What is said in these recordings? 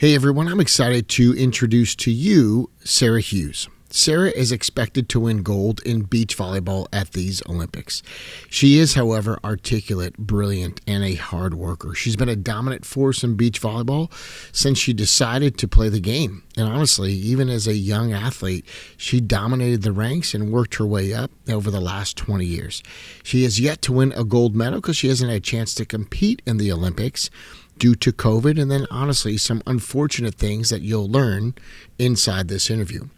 Hey everyone, I'm excited to introduce to you Sara Hughes. Sara is expected to win gold in beach volleyball at these Olympics. She is, however, articulate, brilliant, and a hard worker. She's been a dominant force in beach volleyball since she decided to play the game. And honestly, even as a young athlete, she dominated the ranks and worked her way up over the last 20 years. She has yet to win a gold medal because she hasn't had a chance to compete in the Olympics due to COVID, and then honestly some unfortunate things that you'll learn inside this interview.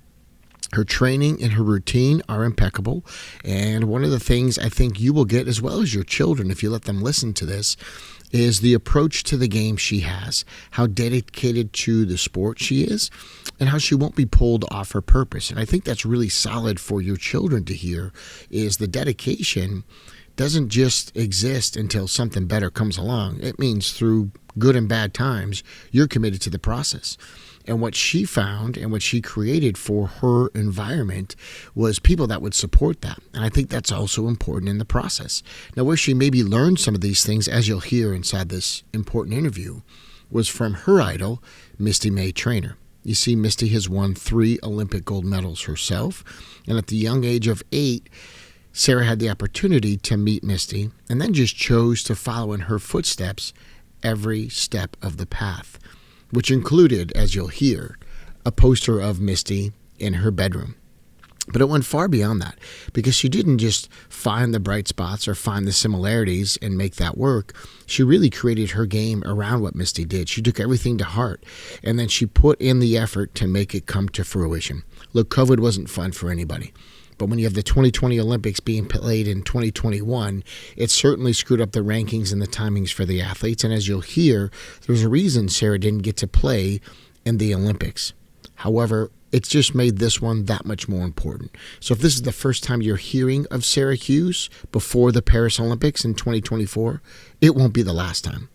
Her training and her routine are impeccable, and one of the things I think you will get, as well as your children if you let them listen to this, is the approach to the game she has, how dedicated to the sport she is, and how she won't be pulled off her purpose. And I think that's really solid for your children to hear, is the dedication doesn't just exist until something better comes along. It means through good and bad times, you're committed to the process. And what she found and what she created for her environment was people that would support that. And I think that's also important in the process. Now, where she maybe learned some of these things, as you'll hear inside this important interview, was from her idol, Misty May-Treanor. You see, Misty has won 3 Olympic gold medals herself. And at the young age of 8, Sara had the opportunity to meet Misty and then just chose to follow in her footsteps every step of the path, which included, as you'll hear, a poster of Misty in her bedroom. But it went far beyond that, because she didn't just find the bright spots or find the similarities and make that work. She really created her game around what Misty did. She took everything to heart, and then she put in the effort to make it come to fruition. Look, COVID wasn't fun for anybody. But when you have the 2020 Olympics being played in 2021, it certainly screwed up the rankings and the timings for the athletes. And as you'll hear, there's a reason Sara didn't get to play in the Olympics. However, it's just made this one that much more important. So if this is the first time you're hearing of Sara Hughes before the Paris Olympics in 2024, it won't be the last time.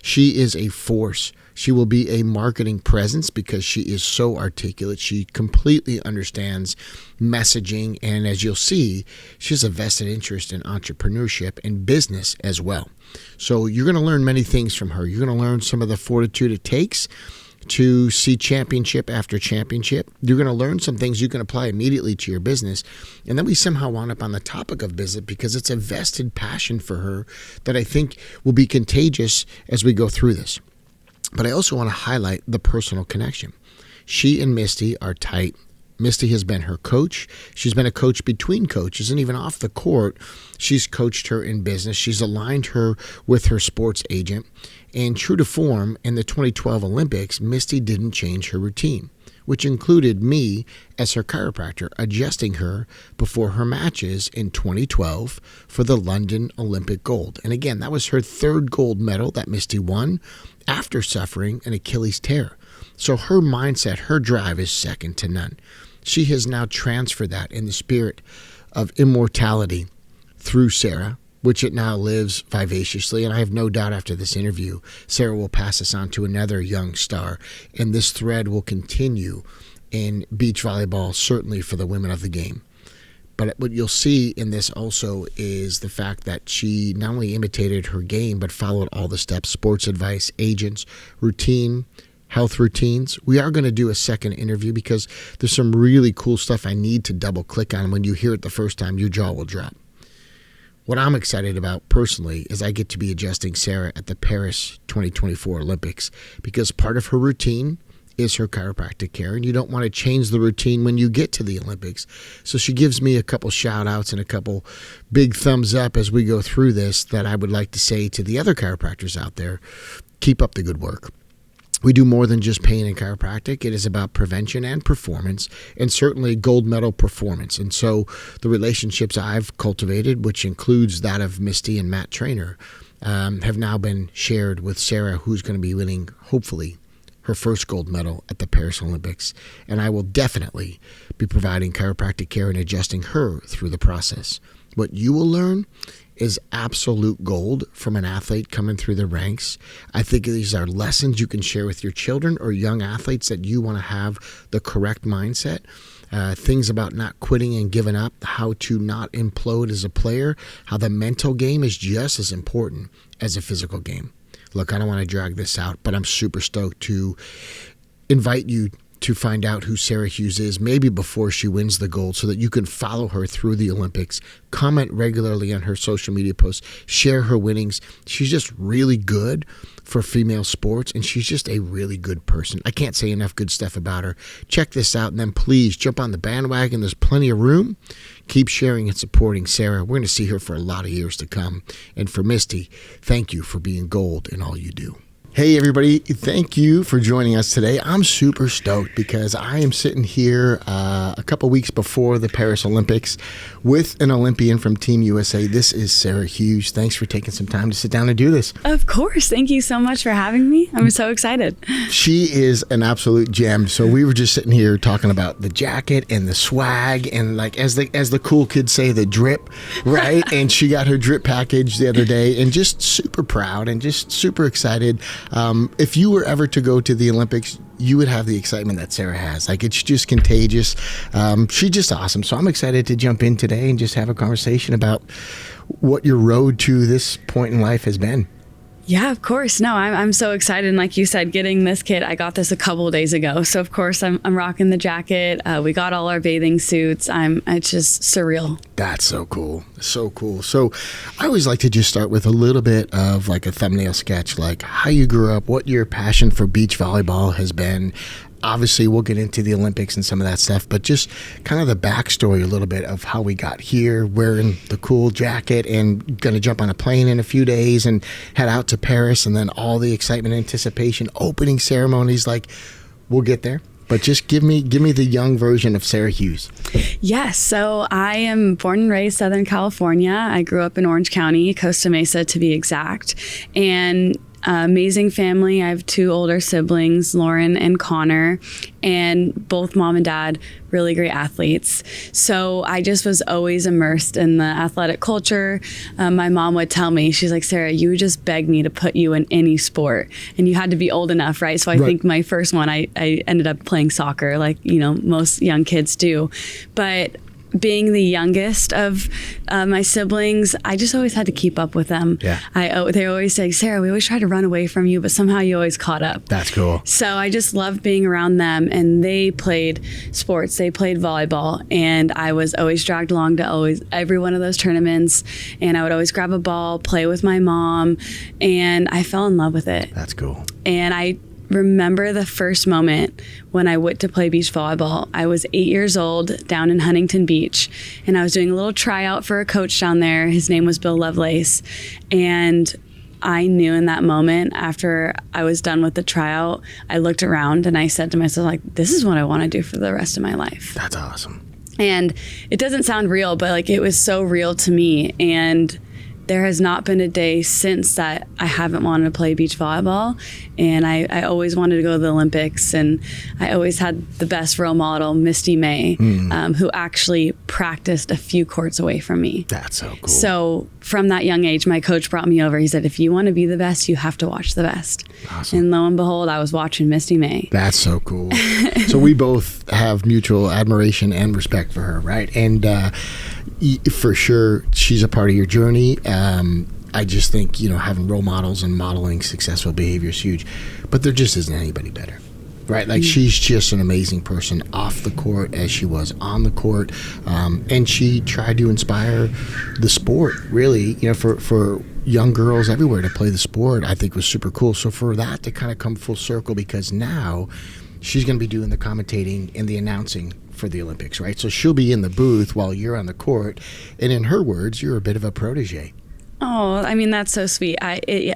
She is a force. She will be a marketing presence because she is so articulate. She completely understands messaging, and as you'll see, she has a vested interest in entrepreneurship and business as well. So you're going to learn many things from her. You're going to learn some of the fortitude it takes to see championship after championship. You're going to learn some things you can apply immediately to your business. And then we somehow wound up on the topic of business because it's a vested passion for her that I think will be contagious as we go through this. But I also want to highlight the personal connection. She and Misty are tight. Misty has been her coach. She's been a coach between coaches, and even off the court, she's coached her in business. She's aligned her with her sports agent. And true to form, in the 2012 Olympics, Misty didn't change her routine, which included me as her chiropractor, adjusting her before her matches in 2012 for the London Olympic gold. And again, that was her 3rd gold medal that Misty won after suffering an Achilles tear. So her mindset, her drive is second to none. She has now transferred that in the spirit of immortality through Sara, which it now lives vivaciously. And I have no doubt after this interview, Sara will pass this on to another young star. And this thread will continue in beach volleyball, certainly for the women of the game. But what you'll see in this also is the fact that she not only imitated her game, but followed all the steps: sports advice, agents, routine, health routines. We are going to do a second interview because there's some really cool stuff I need to double click on. When you hear it the first time, your jaw will drop. What I'm excited about personally is I get to be adjusting Sara at the Paris 2024 Olympics, because part of her routine is her chiropractic care, and you don't want to change the routine when you get to the Olympics. So she gives me a couple shout outs and a couple big thumbs up as we go through this that I would like to say to the other chiropractors out there: keep up the good work. We do more than just pain and chiropractic. It is about prevention and performance, and certainly gold medal performance. And so the relationships I've cultivated, which includes that of Misty and May-Treanor, have now been shared with Sara, who's going to be winning, hopefully, her 1st gold medal at the Paris Olympics. And I will definitely be providing chiropractic care and adjusting her through the process. What you will learn is absolute gold from an athlete coming through the ranks. I think these are lessons you can share with your children or young athletes that you want to have the correct mindset. Things about not quitting and giving up, how to not implode as a player, how the mental game is just as important as a physical game. Look, I don't want to drag this out, but I'm super stoked to invite you to find out who Sara Hughes is, maybe before she wins the gold, so that you can follow her through the Olympics, comment regularly on her social media posts, share her winnings. She's just really good for female sports, and she's just a really good person. I can't say enough good stuff about her. Check this out, and then please jump on the bandwagon. There's plenty of room. Keep sharing and supporting Sara. We're going to see her for a lot of years to come. And for Misty, thank you for being gold in all you do. Hey everybody, thank you for joining us today. I'm super stoked because I am sitting here a couple weeks before the Paris Olympics with an Olympian from Team USA. This is Sara Hughes. Thanks for taking some time to sit down and do this. Of course. Thank you so much for having me. I'm so excited. She is an absolute gem. So we were just sitting here talking about the jacket and the swag and, like, as the cool kids say, the drip, right? And she got her drip package the other day and just super proud and just super excited. If you were ever to go to the Olympics, you would have the excitement that Sara has. Like, it's just contagious. She's just awesome. So I'm excited to jump in today and just have a conversation about what your road to this point in life has been. Yeah, of course. No, I'm so excited. And like you said, getting this kit, I got this a couple of days ago. So of course I'm rocking the jacket. We got all our bathing suits. It's just surreal. That's so cool. So cool. So I always like to just start with a little bit of like a thumbnail sketch, like how you grew up, what your passion for beach volleyball has been. Obviously, we'll get into the Olympics and some of that stuff, but just kind of the backstory a little bit of how we got here, wearing the cool jacket and going to jump on a plane in a few days and head out to Paris, and then all the excitement, anticipation, opening ceremonies. Like, we'll get there. But just give me the young version of Sara Hughes. Yes. So I am born and raised Southern California. I grew up in Orange County, Costa Mesa to be exact. And amazing family. I have two older siblings, Lauren and Connor, and both mom and dad, really great athletes. So I just was always immersed in the athletic culture. My mom would tell me, she's like, Sara, you would just beg me to put you in any sport, and you had to be old enough, right? So I think my first one, I ended up playing soccer, like, most young kids do. But being the youngest of my siblings, I just always had to keep up with them. Yeah. They always say, Sara, we always try to run away from you, but somehow you always caught up. That's cool. So I just loved being around them, and they played sports. They played volleyball, and I was always dragged along to every one of those tournaments, and I would always grab a ball, play with my mom, and I fell in love with it. That's cool. And I remember the first moment when I went to play beach volleyball. I was 8 years old down in Huntington Beach, and I was doing a little tryout for a coach down there. His name was Bill Lovelace. And I knew in that moment, after I was done with the tryout, I looked around and I said to myself, like, this is what I want to do for the rest of my life. That's awesome. And it doesn't sound real, but like, it was so real to me. And there has not been a day since that I haven't wanted to play beach volleyball. And I always wanted to go to the Olympics. And I always had the best role model, Misty May, who actually practiced a few courts away from me. That's so cool. So from that young age, my coach brought me over. He said, if you want to be the best, you have to watch the best. Awesome. And lo and behold, I was watching Misty May. That's so cool. So we both have mutual admiration and respect for her, right? And for sure, she's a part of your journey. I just think, having role models and modeling successful behavior is huge, but there just isn't anybody better, right? Like, she's just an amazing person off the court as she was on the court. And she tried to inspire the sport, really, for young girls everywhere to play the sport, I think was super cool. So for that to kind of come full circle, because now she's going to be doing the commentating and the announcing for the Olympics, right? So she'll be in the booth while you're on the court. And in her words, you're a bit of a protege. Oh, I mean, that's so sweet.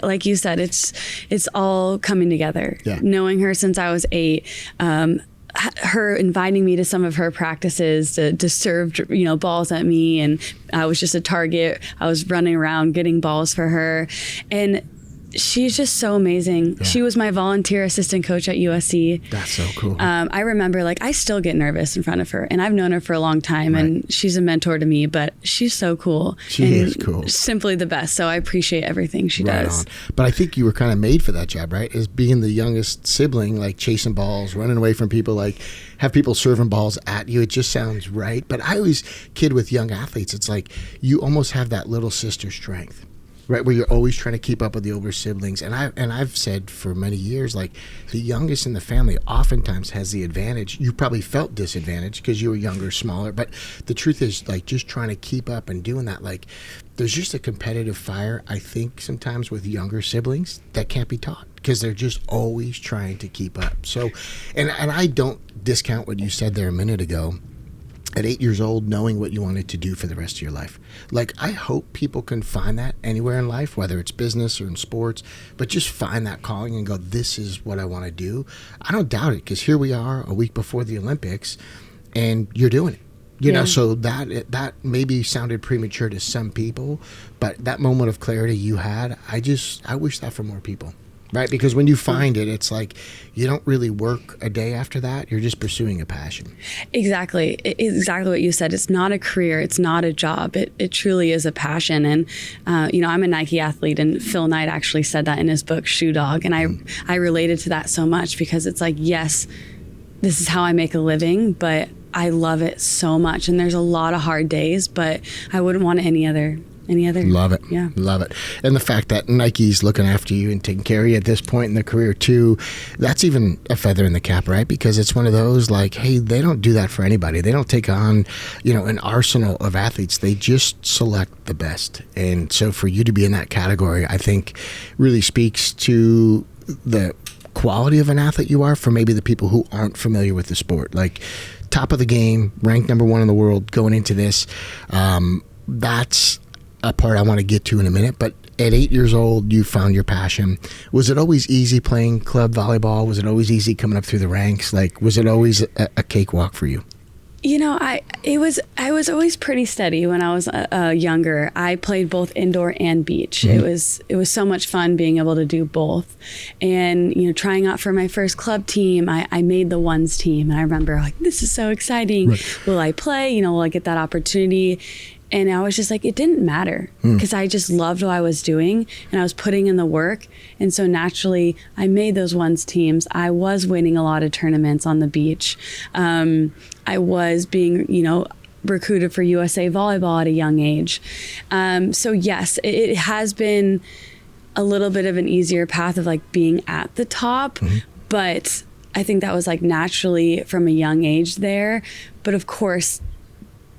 Like you said, it's all coming together. Yeah. Knowing her since I was 8, her inviting me to some of her practices to serve, balls at me, and I was just a target. I was running around getting balls for her, and she's just so amazing. Yeah. She was my volunteer assistant coach at USC. That's so cool. I remember, I still get nervous in front of her, and I've known her for a long time, right. And she's a mentor to me, but she's so cool. She is cool. Simply the best. So I appreciate everything she does. On. But I think you were kind of made for that job, right? As being the youngest sibling, like chasing balls, running away from people, like have people serving balls at you. It just sounds right. But I always kid with young athletes. It's like you almost have that little sister strength. right? Where you're always trying to keep up with the older siblings. And I've said for many years, like, the youngest in the family oftentimes has the advantage. You probably felt disadvantaged because you were younger, smaller, but the truth is, like, just trying to keep up and doing that, like, there's just a competitive fire, I think, sometimes with younger siblings that can't be taught because they're just always trying to keep up. So, and I don't discount what you said there a minute ago. At 8 years old, knowing what you wanted to do for the rest of your life. Like, I hope people can find that anywhere in life, whether it's business or in sports, but just find that calling and go, this is what I want to do. I don't doubt it, because here we are a week before the Olympics and you're doing it. You know, so that maybe sounded premature to some people, but that moment of clarity you had, I wish that for more people. Right? Because when you find it, it's like you don't really work a day after that. You're just pursuing a passion. Exactly. Exactly what you said. It's not a career. It's not a job. It truly is a passion. And, I'm a Nike athlete, and Phil Knight actually said that in his book, Shoe Dog. And I related to that so much because it's like, yes, this is how I make a living, but I love it so much. And there's a lot of hard days, but I wouldn't want any other. Love it. Yeah. Love it. And the fact that Nike's looking after you and taking care of you at this point in the career too, that's even a feather in the cap, right? Because it's one of those, like, hey, they don't do that for anybody. They don't take on, an arsenal of athletes. They just select the best. And so for you to be in that category, I think really speaks to the quality of an athlete you are for maybe the people who aren't familiar with the sport. Like, top of the game, ranked number 1 in the world going into this. That's a part I want to get to in a minute, but at 8 years old, you found your passion. Was it always easy playing club volleyball? Was it always easy coming up through the ranks? Like, was it always a cakewalk for you? I was always pretty steady when I was younger. I played both indoor and beach. Mm-hmm. It was so much fun being able to do both. And, trying out for my first club team, I made the ones team. And I remember, like, this is so exciting. Right. Will I play? Will I get that opportunity? And I was just like, it didn't matter because I just loved what I was doing and I was putting in the work. And so naturally, I made those ones teams. I was winning a lot of tournaments on the beach. I was being, recruited for USA Volleyball at a young age. So yes, it has been a little bit of an easier path of like being at the top, but I think that was like naturally from a young age there. But of course,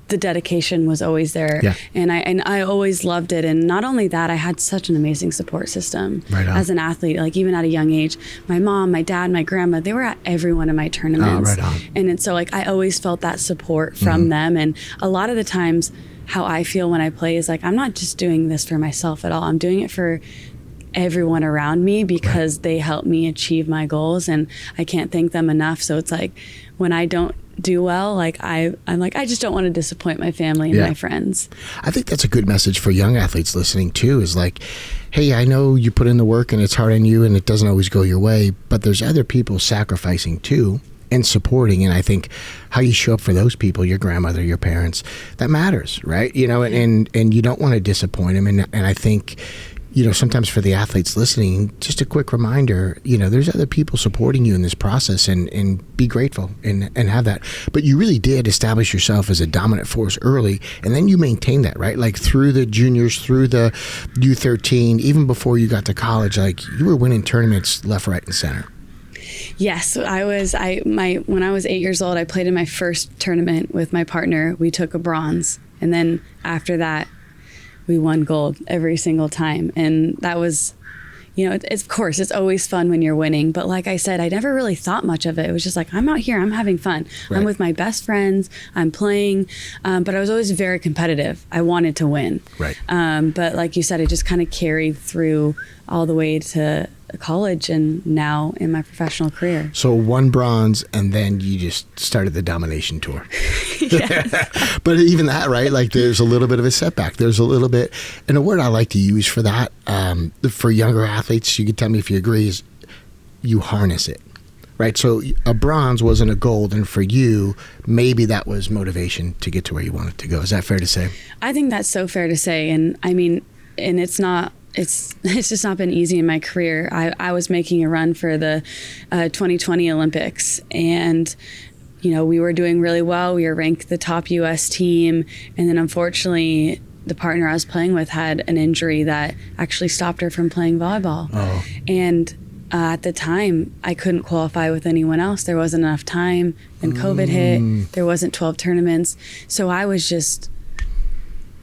the dedication was always there. Yeah. And I always loved it. And not only that, I had such an amazing support system as an athlete, like even at a young age. My mom, my dad, my grandma, they were at every one of my tournaments. And so like I always felt that support from them. And a lot of the times how I feel when I play is like, I'm not just doing this for myself at all. I'm doing it for everyone around me because they help me achieve my goals, and I can't thank them enough. So it's like when I don't do well, like I'm like, I just don't want to disappoint my family and my friends. I think that's a good message for young athletes listening too, is like, hey, I know you put in the work and it's hard on you and it doesn't always go your way, but there's other people sacrificing too and supporting. And I think how you show up for those people, your grandmother, your parents, that matters, right? And you don't want to disappoint them. And I think, sometimes for the athletes listening, just a quick reminder, there's other people supporting you in this process, and be grateful and have that. But you really did establish yourself as a dominant force early, and then you maintained that, right? Like through the juniors, through the U13, even before you got to college, like you were winning tournaments left, right, and center. Yes, when I was 8 years old, I played in my first tournament with my partner. We took a bronze, and then after that, we won gold every single time. And that was, of course, it's always fun when you're winning. But like I said, I never really thought much of it. It was just like, I'm out here, I'm having fun. Right. I'm with my best friends, I'm playing. But I was always very competitive. I wanted to win. Right. But like you said, it just kind of carried through all the way to college and now in my professional career. So 1 bronze, and then you just started the domination tour. Yes. But even that, right? Like there's a little bit of a setback. There's a little bit, and a word I like to use for that, for younger athletes, you can tell me if you agree, is you harness it. Right? So a bronze wasn't a gold, and for you, maybe that was motivation to get to where you wanted to go. Is that fair to say? I think that's so fair to say. And I mean, and it's just not been easy in my career. I was making a run for the 2020 Olympics, and we were doing really well. We were ranked the top U.S. team, and then unfortunately the partner I was playing with had an injury that actually stopped her from playing volleyball. Oh. And at the time, I couldn't qualify with anyone else. There wasn't enough time. And COVID hit. There wasn't 12 tournaments. So I was just,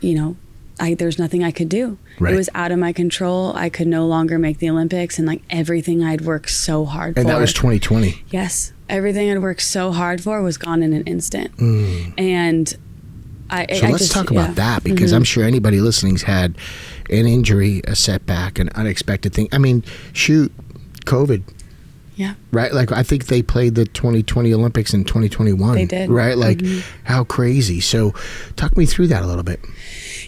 there's nothing I could do. Right. It was out of my control. I could no longer make the Olympics, and like everything I'd worked so hard for. And that was 2020. Yes. Everything I'd worked so hard for was gone in an instant. And let's talk about that, because I'm sure anybody listening's had an injury, a setback, an unexpected thing. I mean, shoot, COVID. Yeah. Right? Like, I think they played the 2020 Olympics in 2021. They did. Right? Like, how crazy. So talk me through that a little bit.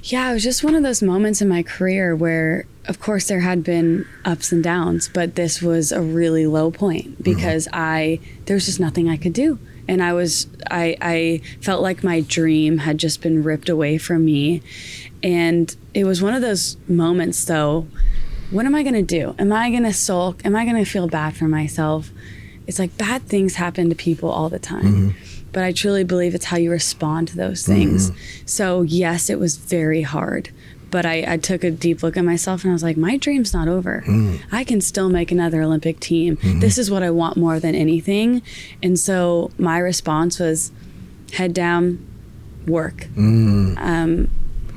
Yeah, it was just one of those moments in my career where, of course, there had been ups and downs, but this was a really low point because there was just nothing I could do. And I felt like my dream had just been ripped away from me. And it was one of those moments, though. What am I going to do? Am I going to sulk? Am I going to feel bad for myself? It's like bad things happen to people all the time. But I truly believe it's how you respond to those things. So yes, it was very hard. But I took a deep look at myself and I was like, my dream's not over. I can still make another Olympic team. This is what I want more than anything. And so my response was head down, work.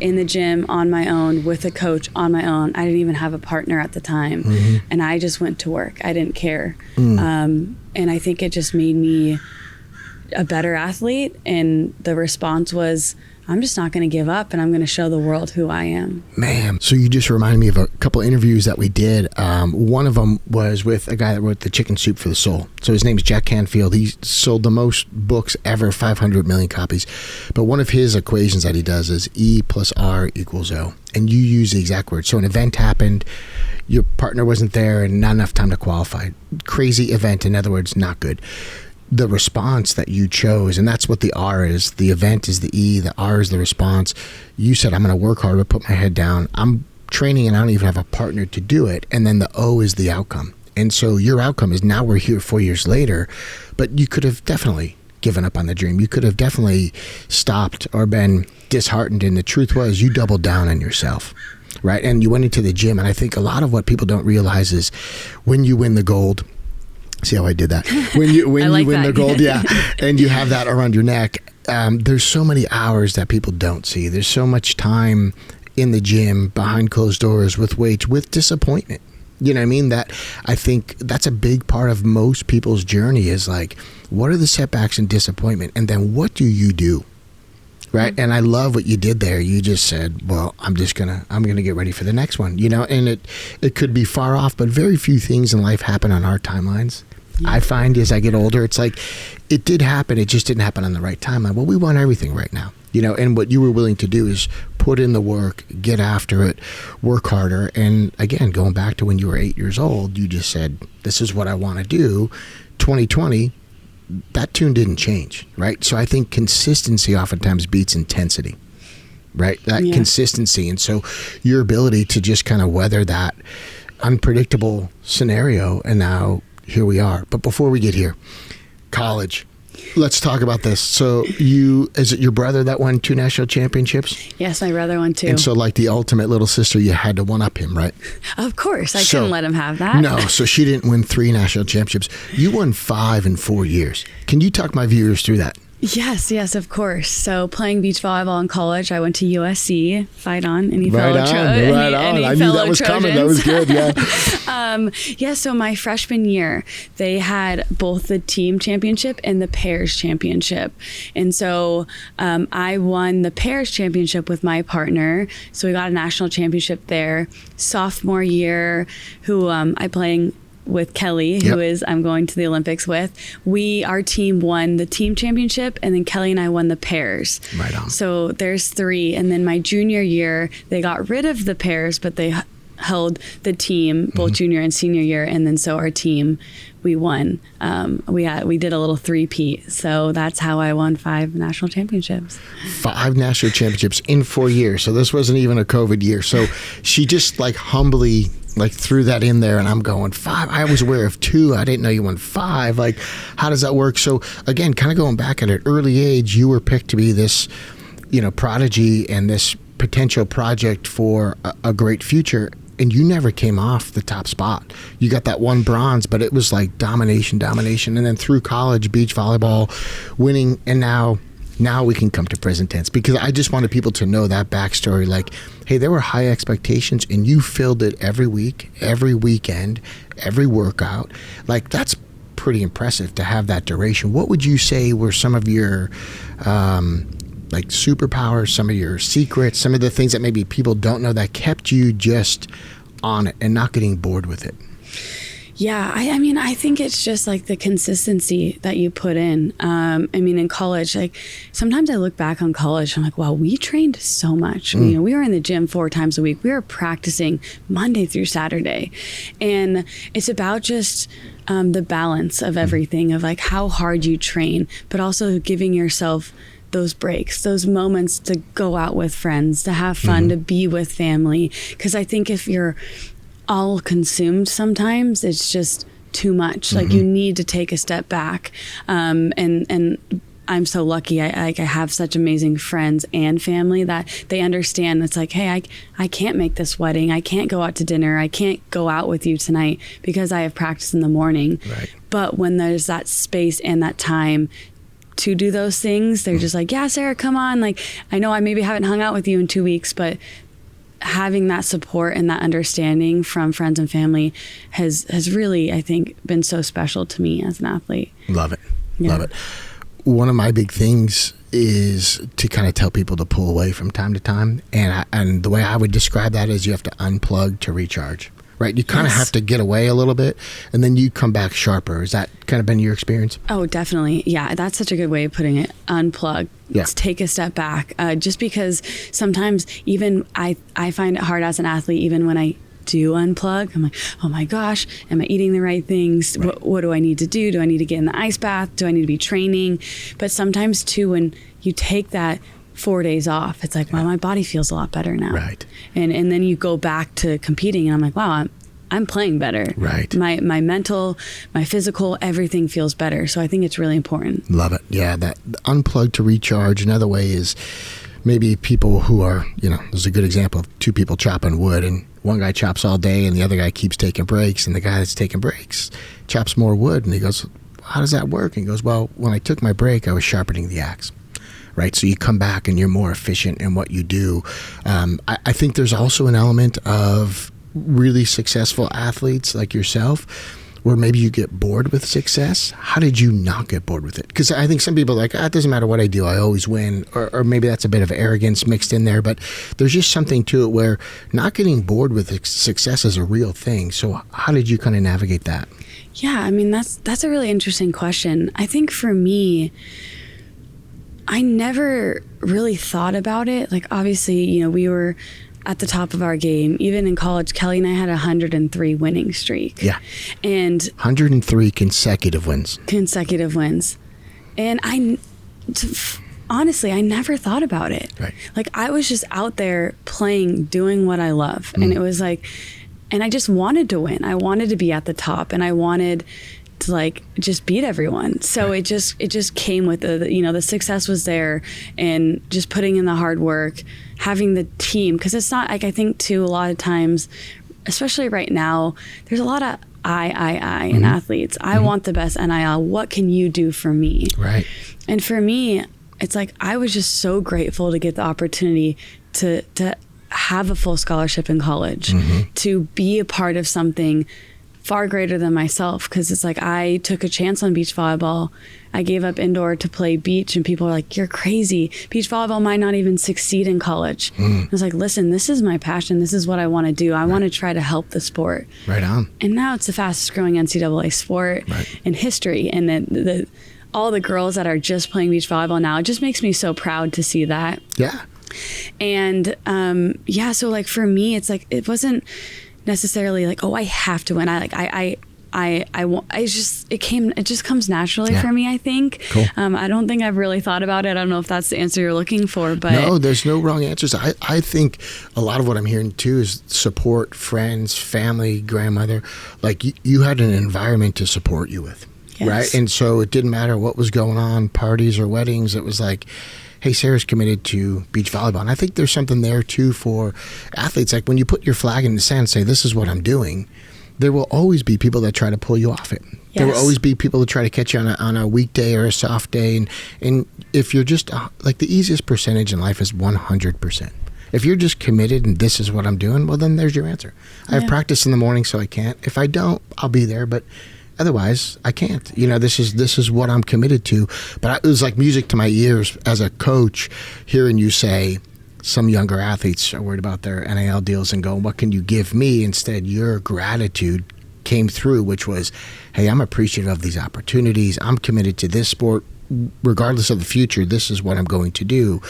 In the gym on my own, with a coach on my own. I didn't even have a partner at the time. And I just went to work. I didn't care. And I think it just made me a better athlete. And the response was, I'm just not going to give up, and I'm going to show the world who I am. Man, so you just reminded me of a couple interviews that we did. One of them was with a guy that wrote The Chicken Soup for the Soul. So his name's Jack Canfield. He sold the most books ever, 500 million copies. But one of his equations that he does is E plus R equals O. And you use the exact word. So an event happened, your partner wasn't there, and not enough time to qualify. Crazy event, in other words, not good. The response that you chose, and that's what the R is. The event is the E, the R is the response. You said, I'm going to work hard, to put my head down. I'm training and I don't even have a partner to do it. And then the O is the outcome. And so your outcome is now we're here 4 years later, but you could have definitely given up on the dream. You could have definitely stopped or been disheartened. And the truth was you doubled down on yourself, right? And you went into the gym. And I think a lot of what people don't realize is when you win the gold, see how I did that? When you win the gold, and you have that around your neck, there's so many hours that people don't see. There's so much time in the gym, behind closed doors, with weights, with disappointment. You know what I mean? That I think that's a big part of most people's journey is like, what are the setbacks and disappointment? And then what do you do? Right. And I love what you did there. You just said, well, I'm going to get ready for the next one, and it could be far off, but very few things in life happen on our timelines. I find as I get older, it's like it did happen. It just didn't happen on the right timeline. Well, we want everything right now, and what you were willing to do is put in the work, get after it, work harder. And again, going back to when you were 8 years old, you just said, this is what I want to do. 2020, that tune didn't change, right? So I think consistency oftentimes beats intensity, right? That consistency. And so your ability to just kind of weather that unpredictable scenario, and now here we are. But before we get here, college. Let's talk about this. So is it your brother that won 2 national championships? Yes, my brother won 2. And so like the ultimate little sister, you had to one-up him, right? Of course. I couldn't let him have that. No, so she didn't win 3 national championships. You won 5 in 4 years. Can you talk my viewers through that? Yes, of course. So playing beach volleyball in college, I went to USC. Fight on, any fellow Right on. I knew that was Trojans. Coming. That was good, yeah. So my freshman year, they had both the team championship and the pairs championship. And so I won the pairs championship with my partner. So we got a national championship there. Sophomore year, who I playing with Kelly, who is I'm going to the Olympics with. Our team won the team championship, and then Kelly and I won the pairs. Right on. So there's 3. And then my junior year, they got rid of the pairs, but they held the team both junior and senior year. And then so our team, we won. We did a little 3-peat. So that's how I won 5 national championships. 5 national championships in 4 years. So this wasn't even a COVID year. So she just humbly threw that in there, and I'm going 5. I was aware of 2. I didn't know you won 5. How does that work? So again, kind of going back at an early age, you were picked to be this, prodigy and this potential project for a great future, and you never came off the top spot. You got that one bronze, but it was like domination. And then through college, beach volleyball, winning, and now we can come to present tense, because I just wanted people to know that backstory. Like, hey, there were high expectations, and you filled it every week, every weekend, every workout. Like, that's pretty impressive to have that duration. What would you say were some of your like superpowers, some of your secrets, some of the things that maybe people don't know that kept you just on it and not getting bored with it? Yeah, I mean, I think it's just like the consistency that you put in. I mean, in college, like sometimes I look back on college, I'm like, wow, we trained so much. You know, we were in the gym 4 times a week. We were practicing Monday through Saturday. And it's about just the balance of everything, of like how hard you train, but also giving yourself those breaks, those moments to go out with friends, to have fun, to be with family. Because I think if you're all consumed, sometimes it's just too much. Like you need to take a step back. And I'm so lucky. I have such amazing friends and family that they understand. It's like, hey, I can't make this wedding. I can't go out to dinner. I can't go out with you tonight because I have practice in the morning. Right. But when there's that space and that time to do those things, they're just like, yeah, Sarah, come on. Like, I know I maybe haven't hung out with you in 2 weeks, but having that support and that understanding from friends and family has really, I think, been so special to me as an athlete. Love it. Yeah. Love it. One of my big things is to kind of tell people to pull away from time to time. And the way I would describe that is you have to unplug to recharge. Right? You kind of have to get away a little bit, and then you come back sharper. Has that kind of been your experience? Oh, definitely. Yeah, that's such a good way of putting it. Unplug. Yeah. Take a step back. Just because sometimes even I find it hard as an athlete, even when I do unplug, I'm like, oh my gosh, am I eating the right things? Right. What do I need to do? Do I need to get in the ice bath? Do I need to be training? But sometimes too, when you take that 4 days off, it's like, wow, my body feels a lot better now. Right. And then you go back to competing, and I'm like, wow, I'm playing better. Right. My mental, my physical, everything feels better. So I think it's really important. Love it. Yeah, that unplug to recharge. Another way is maybe people who are, there's a good example of 2 people chopping wood, and one guy chops all day and the other guy keeps taking breaks, and the guy that's taking breaks chops more wood, and he goes, how does that work? And he goes, well, when I took my break, I was sharpening the axe. Right, so you come back and you're more efficient in what you do. I think there's also an element of really successful athletes like yourself where maybe you get bored with success. How did you not get bored with it? Because I think some people are like, it doesn't matter what I do, I always win. Or maybe that's a bit of arrogance mixed in there. But there's just something to it where not getting bored with success is a real thing. So how did you kind of navigate that? Yeah, I mean, that's a really interesting question. I think for me, I never really thought about it. Like, obviously, we were at the top of our game. Even in college, Kelly and I had a 103 winning streak. Yeah. And 103 consecutive wins. And honestly, I never thought about it. Right. Like, I was just out there playing, doing what I love. And it was like, and I just wanted to win. I wanted to be at the top, and I wanted to like just beat everyone. So right. it just came with the success was there, and just putting in the hard work, having the team. Because it's not like, I think too, a lot of times, especially right now, there's a lot of I in athletes. I want the best NIL. What can you do for me? Right. And for me, it's like, I was just so grateful to get the opportunity to have a full scholarship in college, to be a part of something far greater than myself. Because it's like, I took a chance on beach volleyball. I gave up indoor to play beach, and people are like, you're crazy. Beach volleyball might not even succeed in college. I was like, listen, this is my passion. This is what I want to do. I want to try to help the sport. Right on. And now it's the fastest growing NCAA sport in history. And all the girls that are just playing beach volleyball now, it just makes me so proud to see that. Yeah. And so like for me, it's like, it wasn't necessarily like, oh, I have to win. It just comes naturally for me, I think. Cool. I don't think I've really thought about it. I don't know if that's the answer you're looking for, but no, there's no wrong answers. I think a lot of what I'm hearing too is support, friends, family, grandmother. Like you had an environment to support you with. Yes. Right. And so it didn't matter what was going on, parties or weddings. It was like, hey, Sarah's committed to beach volleyball. And I think there's something there too for athletes. Like when you put your flag in the sand and say, this is what I'm doing, there will always be people that try to pull you off it. Yes. There will always be people that try to catch you on a weekday or a soft day. And if you're just like the easiest percentage in life is 100%. If you're just committed and this is what I'm doing, well, then there's your answer. I have practice in the morning, so I can't. If I don't, I'll be there. But otherwise, I can't. This is what I'm committed to. But it was like music to my ears as a coach, hearing you say some younger athletes are worried about their NIL deals and go, what can you give me? Instead, your gratitude came through, which was, hey, I'm appreciative of these opportunities. I'm committed to this sport. Regardless of the future, this is what I'm going to do.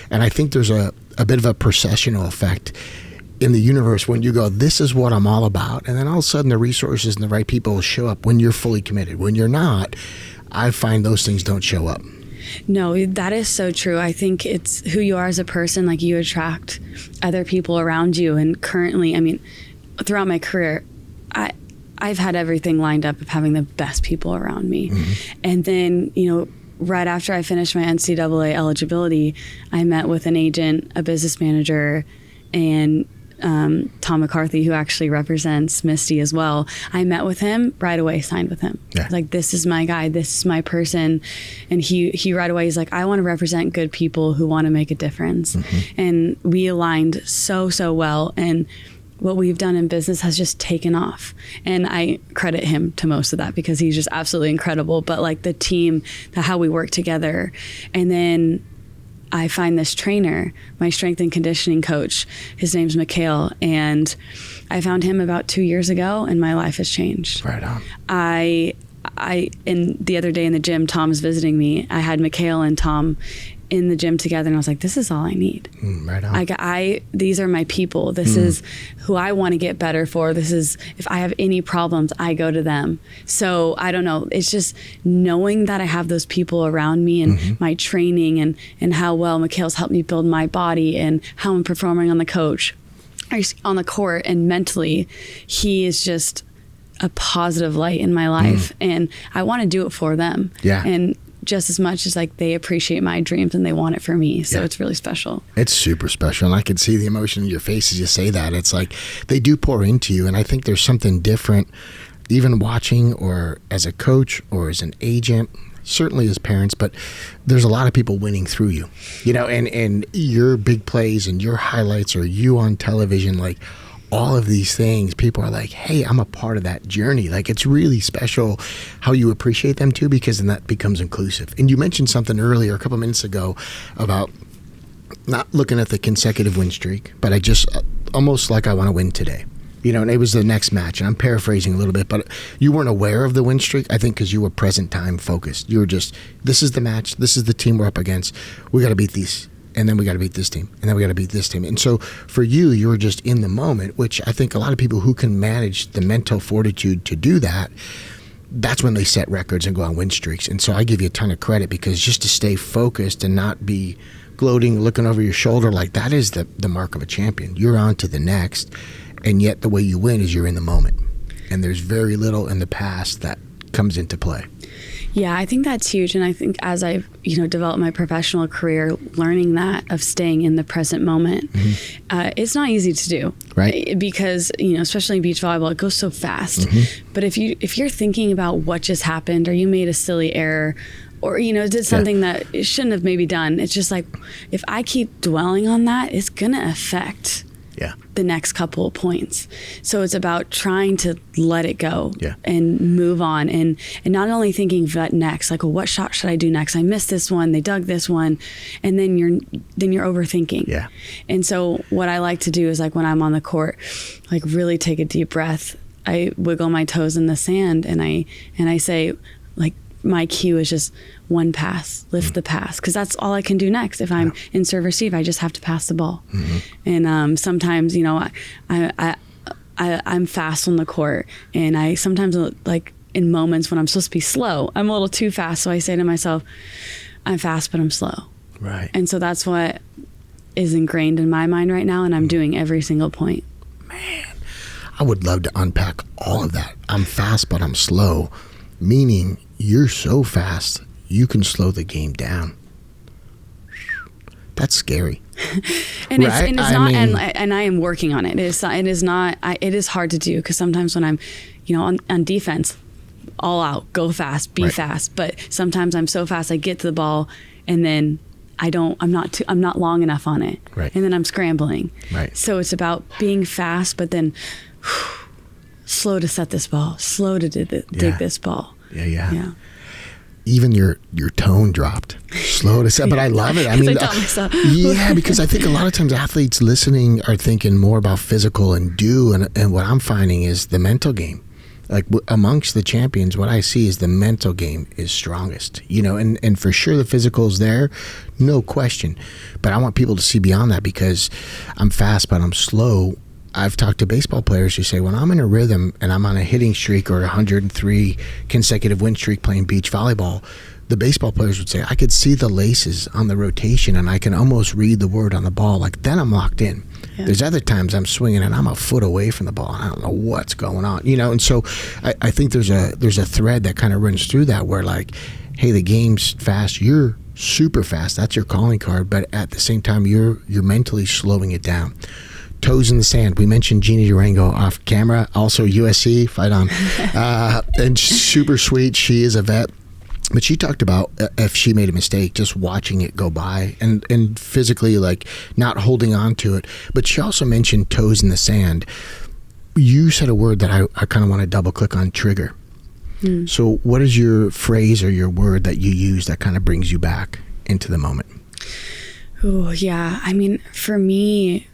And I think there's a bit of a processional effect in the universe when you go, this is what I'm all about. And then all of a sudden the resources and the right people will show up when you're fully committed. When you're not, I find those things don't show up. No, that is so true. I think it's who you are as a person. Like, you attract other people around you. And currently, I mean, throughout my career, I've had everything lined up of having the best people around me. Mm-hmm. And then, right after I finished my NCAA eligibility, I met with an agent, a business manager, and Tom McCarthy, who actually represents Misty as well. I met with him right away, signed with him. Yeah. Like, this is my guy, this is my person. And he right away, he's like, I want to represent good people who want to make a difference. Mm-hmm. And we aligned so well. And what we've done in business has just taken off. And I credit him to most of that because he's just absolutely incredible. But like the team, how we work together. And then I find this trainer, my strength and conditioning coach. His name's Mikhail. And I found him about 2 years ago, and my life has changed. Right on. And the other day in the gym, Tom's visiting me. I had Mikhail and Tom in the gym together, and I was like, this is all I need. Right on. These are my people. This is who I want to get better for. This is, if I have any problems, I go to them. So I don't know. It's just knowing that I have those people around me, and my training, and how well Mikhail's helped me build my body, and how I'm performing on the on the court, and mentally, he is just a positive light in my life. And I want to do it for them. Yeah. And just as much as like they appreciate my dreams and they want it for me. So it's really special. It's super special. And I can see the emotion in your face as you say that. It's like they do pour into you. And I think there's something different, even watching or as a coach or as an agent, certainly as parents, but there's a lot of people winning through you, and your big plays and your highlights, or you on television, like all of these things, people are like, hey, I'm a part of that journey. Like, it's really special how you appreciate them too, because then that becomes inclusive. And you mentioned something earlier, a couple minutes ago, about not looking at the consecutive win streak, but I just almost like I want to win today. And it was the next match, and I'm paraphrasing a little bit, but you weren't aware of the win streak, I think, because you were present time focused. You were just, this is the match, this is the team we're up against, we got to beat these. And then we got to beat this team. And then we got to beat this team. And so for you were just in the moment, which I think a lot of people who can manage the mental fortitude to do that, that's when they set records and go on win streaks. And so I give you a ton of credit, because just to stay focused and not be gloating, looking over your shoulder, like that is the mark of a champion. You're on to the next. And yet the way you win is you're in the moment. And there's very little in the past that comes into play. Yeah, I think that's huge. And I think as I've, developed my professional career, learning that of staying in the present moment, it's not easy to do. Right. Because, especially in beach volleyball, it goes so fast. But if you're thinking about what just happened, or you made a silly error, or, did something that it shouldn't have maybe done, it's just like, if I keep dwelling on that, it's going to affect the next couple of points. So it's about trying to let it go and move on, and not only thinking what next, like, well, what shot should I do next? I missed this one, they dug this one, and then you're overthinking. Yeah. And so what I like to do is, like, when I'm on the court, like, really take a deep breath. I wiggle my toes in the sand, and I say, like, my cue is just one pass, lift the pass, because that's all I can do next. If I'm in serve receive, I just have to pass the ball. And sometimes, I'm fast on the court, and I sometimes, like, in moments when I'm supposed to be slow, I'm a little too fast. So I say to myself, I'm fast, but I'm slow. Right. And so that's what is ingrained in my mind right now, and I'm doing every single point. Man, I would love to unpack all of that. I'm fast, but I'm slow. meaning you're so fast, you can slow the game down. That's scary. And right? it's not, and I am working on it. It is not, it is hard to do, because sometimes when I'm, on defense, all out, go fast, be fast. But sometimes I'm so fast, I get to the ball and then I'm not long enough on it. Right. And then I'm scrambling. Right. So it's about being fast, but then slow to set this ball, slow to dig this ball. Yeah. Even your tone dropped. Slow to set, but I love it. I mean, yeah, because I think a lot of times athletes listening are thinking more about physical and and what I'm finding is the mental game. Like amongst the champions, what I see is the mental game is strongest, and for sure the physical is there, no question. But I want people to see beyond that, because I'm fast, but I'm slow. I've talked to baseball players who say, when I'm in a rhythm and I'm on a hitting streak or a 103 consecutive win streak playing beach volleyball, the baseball players would say, I could see the laces on the rotation and I can almost read the word on the ball. Like, then I'm locked in. Yeah. There's other times I'm swinging and I'm a foot away from the ball and I don't know what's going on, and so I think there's a thread that kind of runs through that, where like, hey, the game's fast, you're super fast, that's your calling card, but at the same time you're mentally slowing it down. Toes in the sand. We mentioned Jeannie Durango off camera, also USC, fight on, and super sweet. She is a vet, but she talked about if she made a mistake, just watching it go by and physically like not holding on to it. But she also mentioned toes in the sand. You said a word that I kind of want to double click on, trigger. So what is your phrase or your word that you use that kind of brings you back into the moment? Oh, yeah. I mean, for me,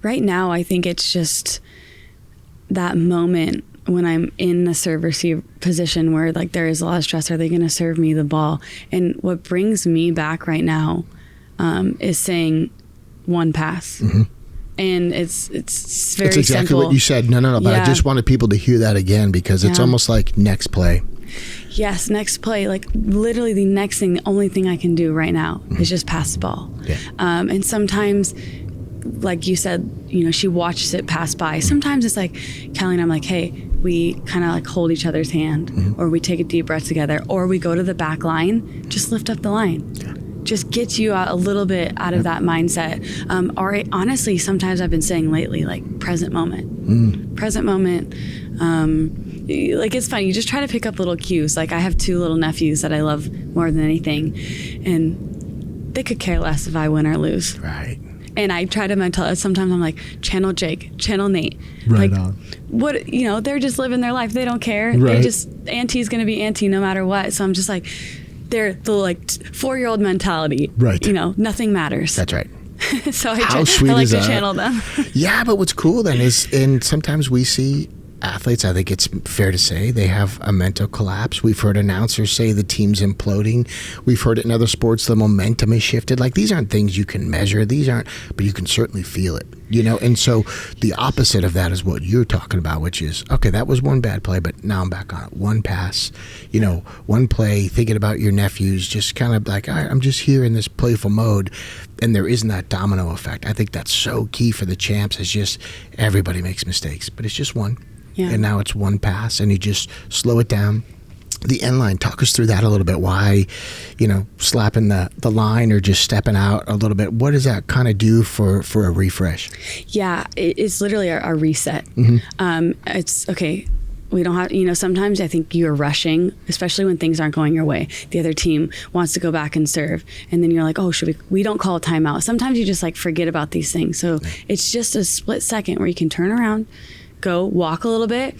right now, I think it's just that moment when I'm in the serve receive position where like there is a lot of stress. Are they going to serve me the ball? And what brings me back right now is saying one pass. Mm-hmm. And it's very simple. That's exactly what you said. No. But I just wanted people to hear that again, because it's almost like next play. Yes, next play. Like literally the next thing, the only thing I can do right now is just pass the ball. Yeah. And sometimes, like you said, she watches it pass by. Sometimes it's like Kelly and I'm like, hey, we kind of like hold each other's hand, or we take a deep breath together, or we go to the back line, just lift up the line. Yeah. Just gets you out a little bit out of that mindset. Or honestly, sometimes I've been saying lately, like present moment. Present moment. Like it's funny, you just try to pick up little cues. Like I have 2 little nephews that I love more than anything, and they could care less if I win or lose. Right. And I try to sometimes I'm like, channel Jake, channel Nate. Right like, on. What, they're just living their life. They don't care. Right. They just, auntie's going to be auntie no matter what. So I'm just like, they're the like 4-year-old mentality. Right. Nothing matters. That's right. So I like to channel them. Yeah, but what's cool then is, and sometimes we see athletes, I think it's fair to say, they have a mental collapse. We've heard announcers say the team's imploding. We've heard it in other sports, the momentum is shifted. Like, these aren't things you can measure. But you can certainly feel it, And so the opposite of that is what you're talking about, which is, okay, that was one bad play, but now I'm back on it. One pass, one play, thinking about your nephews, just kind of like, all right, I'm just here in this playful mode. And there isn't that domino effect. I think that's so key for the champs, is just everybody makes mistakes, but it's just one. Yeah. And now it's one pass, and you just slow it down. The end line, talk us through that a little bit. Why, slapping the line or just stepping out a little bit. What does that kind of do for a refresh? Yeah, it's literally our reset. Mm-hmm. It's okay. We don't have, sometimes I think you're rushing, especially when things aren't going your way. The other team wants to go back and serve. And then you're like, oh, we don't call a timeout. Sometimes you just like forget about these things. So it's just a split second where you can turn around, go walk a little bit,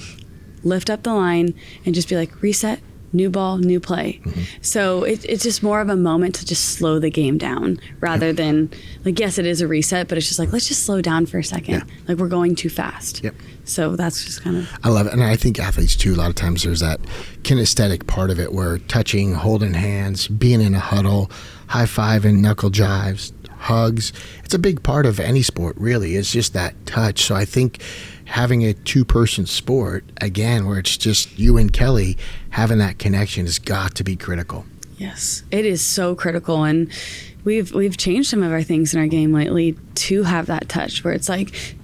lift up the line, and just be like, reset, new ball, new play. Mm-hmm. So it's just more of a moment to just slow the game down rather than like, yes, it is a reset, but it's just like, let's just slow down for a second. Yeah. Like we're going too fast. Yep. So that's just kind of... I love it. And I think athletes too, a lot of times there's that kinesthetic part of it where touching, holding hands, being in a huddle, high-fiving, knuckle jives, hugs. It's a big part of any sport, really. It's just that touch. So I think having a 2-person sport, again, where it's just you and Kelly, having that connection has got to be critical. Yes, it is so critical. And we've changed some of our things in our game lately to have that touch where it's like,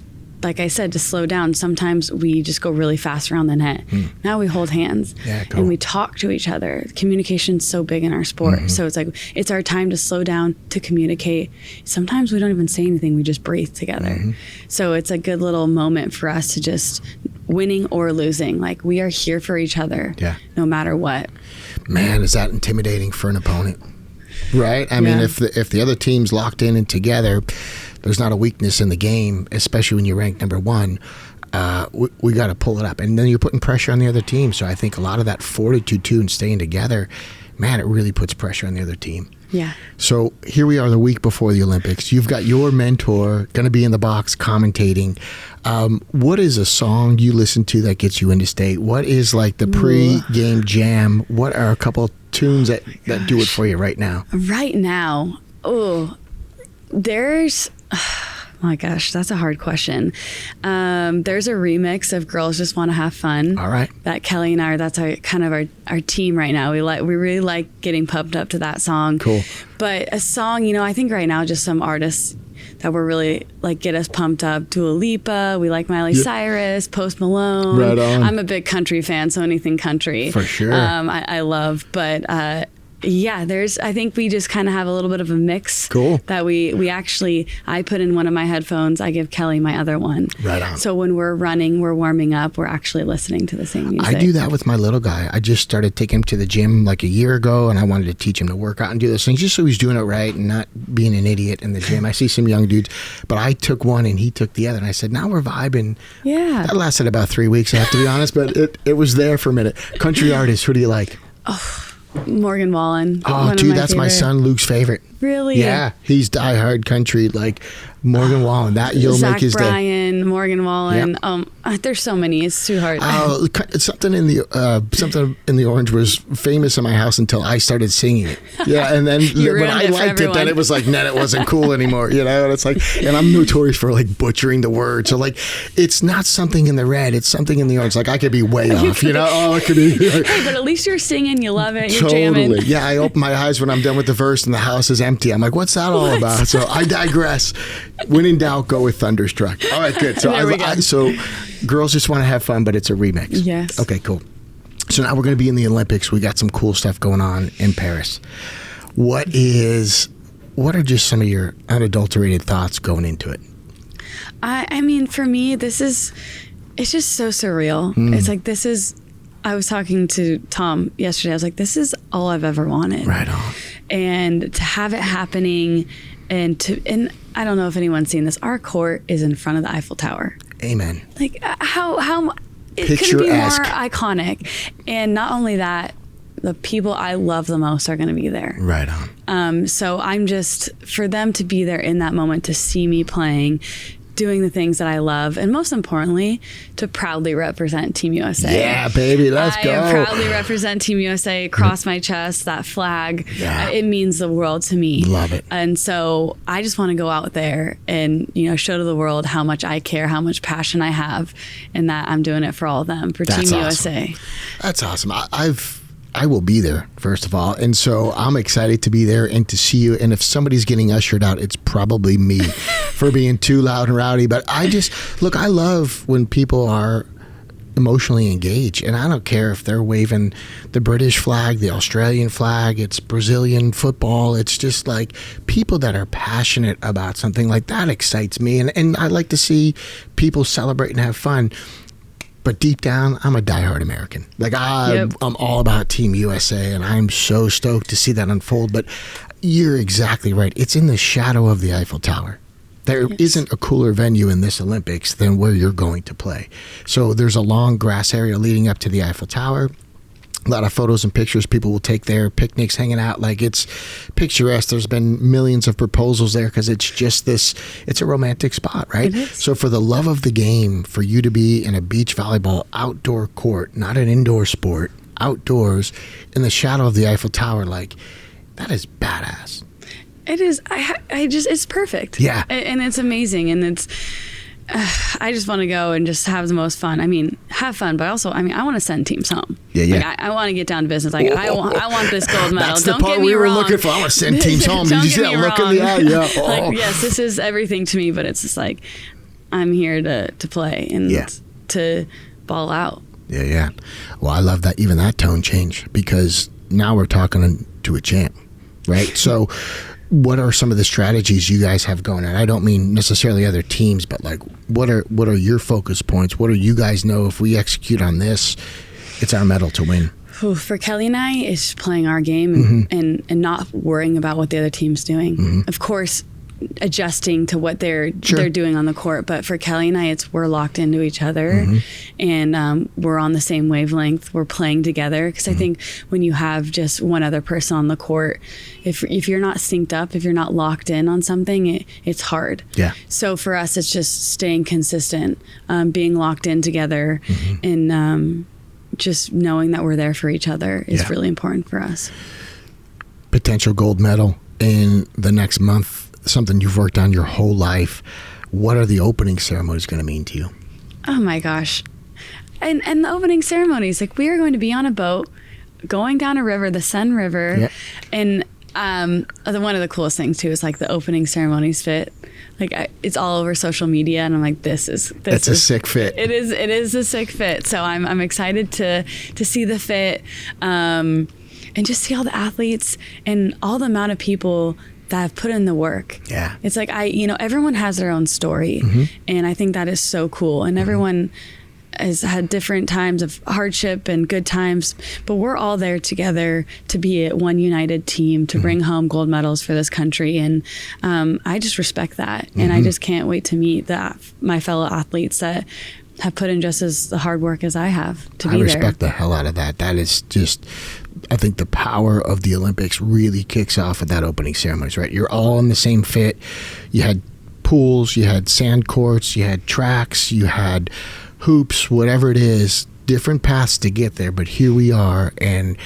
like I said, to slow down. Sometimes we just go really fast around the net. Now we hold hands and we talk to each other. Communication's so big in our sport. So it's like, it's our time to slow down, to communicate. Sometimes we don't even say anything. We just breathe together. So it's a good little moment for us to just, winning or losing, like we are here for each other no matter what. Man, is that intimidating for an opponent? Right? I mean, if the other team's locked in and together, there's not a weakness in the game, especially when you're ranked number one. We got to pull it up. And then you're putting pressure on the other team. So I think a lot of that fortitude, too, and staying together, man, it really puts pressure on the other team. Yeah. So here we are the week before the Olympics. You've got your mentor going to be in the box commentating. What is a song you listen to that gets you into state? What is like the pre-game jam? What are a couple of tunes that do it for you right now? Right now, there's... Oh my gosh, that's a hard question. There's a remix of "Girls Just Want to Have Fun." All right. That Kelly and I, that's our team right now. We really like getting pumped up to that song. Cool. But a song, I think right now just some artists that were really like get us pumped up. Dua Lipa, we like Miley Cyrus, Post Malone. Right on. I'm a big country fan, so anything country. For sure. I love, but I think we just kind of have a little bit of a mix. Cool. That we actually, I put in one of my headphones, I give Kelly my other one. Right on. So when we're running, we're warming up, we're actually listening to the same music. I do that with my little guy. I just started taking him to the gym like a year ago, and I wanted to teach him to work out and do those things just so he's doing it right and not being an idiot in the gym. I see some young dudes, but I took one and he took the other, and I said, now we're vibing. Yeah. That lasted about 3 weeks, I have to be honest, but it was there for a minute. Country artists, who do you like? Morgan Wallen. Oh, dude, that's my son Luke's favorite. Really? Yeah, he's diehard country, like Morgan Wallen. That you'll Zach make his Bryan, Morgan Wallen. Yep. There's so many. It's too hard. Something in the Orange was famous in my house until I started singing it. Yeah, and then when I liked it, then it was like, nah, it wasn't cool anymore. And it's like, and I'm notorious for like butchering the words. So like, it's not something in the red, it's something in the orange. Like I could be way off. It could be. Like, hey, but at least you're singing. You love it. You're totally jamming. Yeah, I open my eyes when I'm done with the verse and the house is empty. I'm like, what's that all about? So I digress. When in doubt, go with Thunderstruck. All right, good. So so Girls Just Want to Have Fun, but it's a remix. Yes. Okay, cool. So now we're going to be in the Olympics. We got some cool stuff going on in Paris. What are just some of your unadulterated thoughts going into it? I mean, for me, it's just so surreal. It's like, I was talking to Tom yesterday. I was like, this is all I've ever wanted. Right on. And to have it happening, and I don't know if anyone's seen this. Our court is in front of the Eiffel Tower. Amen. Like how it couldn't be more iconic. And not only that, the people I love the most are going to be there. Right on. So I'm just, for them to be there in that moment, to see me playing, doing the things that I love, and most importantly, to proudly represent Team USA. Yeah, baby, let's go. I proudly represent Team USA, across my chest, that flag. Yeah. It means the world to me. Love it. And so I just want to go out there and, show to the world how much I care, how much passion I have, and that I'm doing it for all of them, for Team USA. That's awesome. I will be there, first of all. And so I'm excited to be there and to see you. And if somebody's getting ushered out, it's probably me for being too loud and rowdy. But I love when people are emotionally engaged. And I don't care if they're waving the British flag, the Australian flag, it's Brazilian football. It's just like people that are passionate about something like that excites me. And I like to see people celebrate and have fun. But deep down, I'm a diehard American. Like I'm all about Team USA, and I'm so stoked to see that unfold. But you're exactly right. It's in the shadow of the Eiffel Tower. There isn't a cooler venue in this Olympics than where you're going to play. So there's a long grass area leading up to the Eiffel Tower. A lot of photos and pictures people will take there, picnics, hanging out. Like, it's picturesque. There's been millions of proposals there because it's just it's a romantic spot, right? So for the love of the game, for you to be in a beach volleyball outdoor court, not an indoor sport, outdoors, in the shadow of the Eiffel Tower, like, that is badass. It is. It's perfect. Yeah. And it's amazing. And I just want to go and just have the most fun. I mean, have fun, but also, I want to send teams home. Yeah. Like, I want to get down to business. Like, I want this gold medal. That's the part we were looking for. I want to send teams home. Did you see that look in the eye? Yeah. Like, yes, this is everything to me, but it's just like, I'm here to play and to ball out. Yeah. Well, I love that, even that tone change, because now we're talking to a champ, right? So what are some of the strategies you guys have going on? I don't mean necessarily other teams, but like, what are your focus points? What do you guys know, if we execute on this, it's our medal to win? For Kelly and I, it's playing our game and not worrying about what the other team's doing. Of course, adjusting to what they're doing on the court, but for Kelly and I, we're locked into each other, and we're on the same wavelength. We're playing together, because I think when you have just one other person on the court, if you're not synced up, if you're not locked in on something, it's hard. Yeah. So for us, it's just staying consistent, being locked in together, and just knowing that we're there for each other is really important for us. Potential gold medal in the next month, something you've worked on your whole life. What are the opening ceremonies going to mean to you? Oh my gosh. And the opening ceremonies, like, we are going to be on a boat going down a river, the Sun River. And one of the coolest things too is like the opening ceremonies fit. Like, it's all over social media, and I'm like, this is a sick fit. It is a sick fit. So I'm excited to see the fit, and just see all the athletes and all the amount of people that have put in the work. Yeah. It's like, everyone has their own story, and I think that is so cool. And everyone has had different times of hardship and good times, but we're all there together to be one united team to bring home gold medals for this country. And I just respect that. And I just can't wait to meet my fellow athletes that have put in just as the hard work as I have to be there. I respect the hell out of that. That is just, I think the power of the Olympics really kicks off at that opening ceremonies, right? You're all in the same fit. You had pools, you had sand courts, you had tracks, you had hoops, whatever it is, different paths to get there, but here we are, and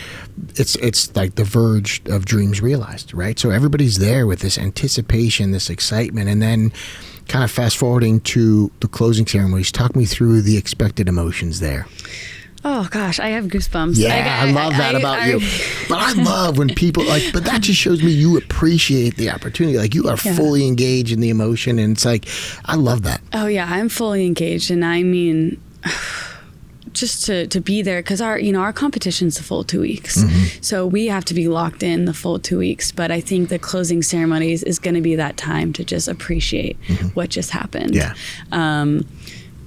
it's like the verge of dreams realized, right? So everybody's there with this anticipation, this excitement, and then kind of fast forwarding to the closing ceremonies. Talk me through the expected emotions there. Oh gosh, I have goosebumps. Yeah, I love that about you. But I love when people but that just shows me you appreciate the opportunity. Like, you are fully engaged in the emotion, and it's like, I love that. Oh yeah, I'm fully engaged, and I mean, just to be there, because our competition's the full 2 weeks, so we have to be locked in the full 2 weeks. But I think the closing ceremonies is going to be that time to just appreciate what just happened. Yeah.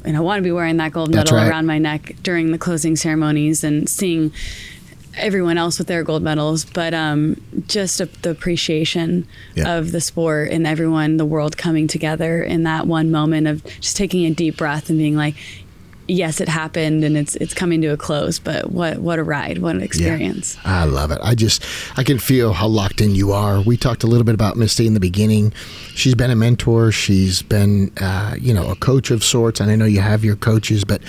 And I want to be wearing that gold medal around my neck during the closing ceremonies and seeing everyone else with their gold medals. But just the appreciation of the sport and everyone, the world coming together in that one moment of just taking a deep breath and being like, yes, it happened, and it's coming to a close, but what a ride, what an experience. Yeah, I love it. I can feel how locked in you are. We talked a little bit about Misty in the beginning. She's been a mentor. She's been, a coach of sorts, and I know you have your coaches, but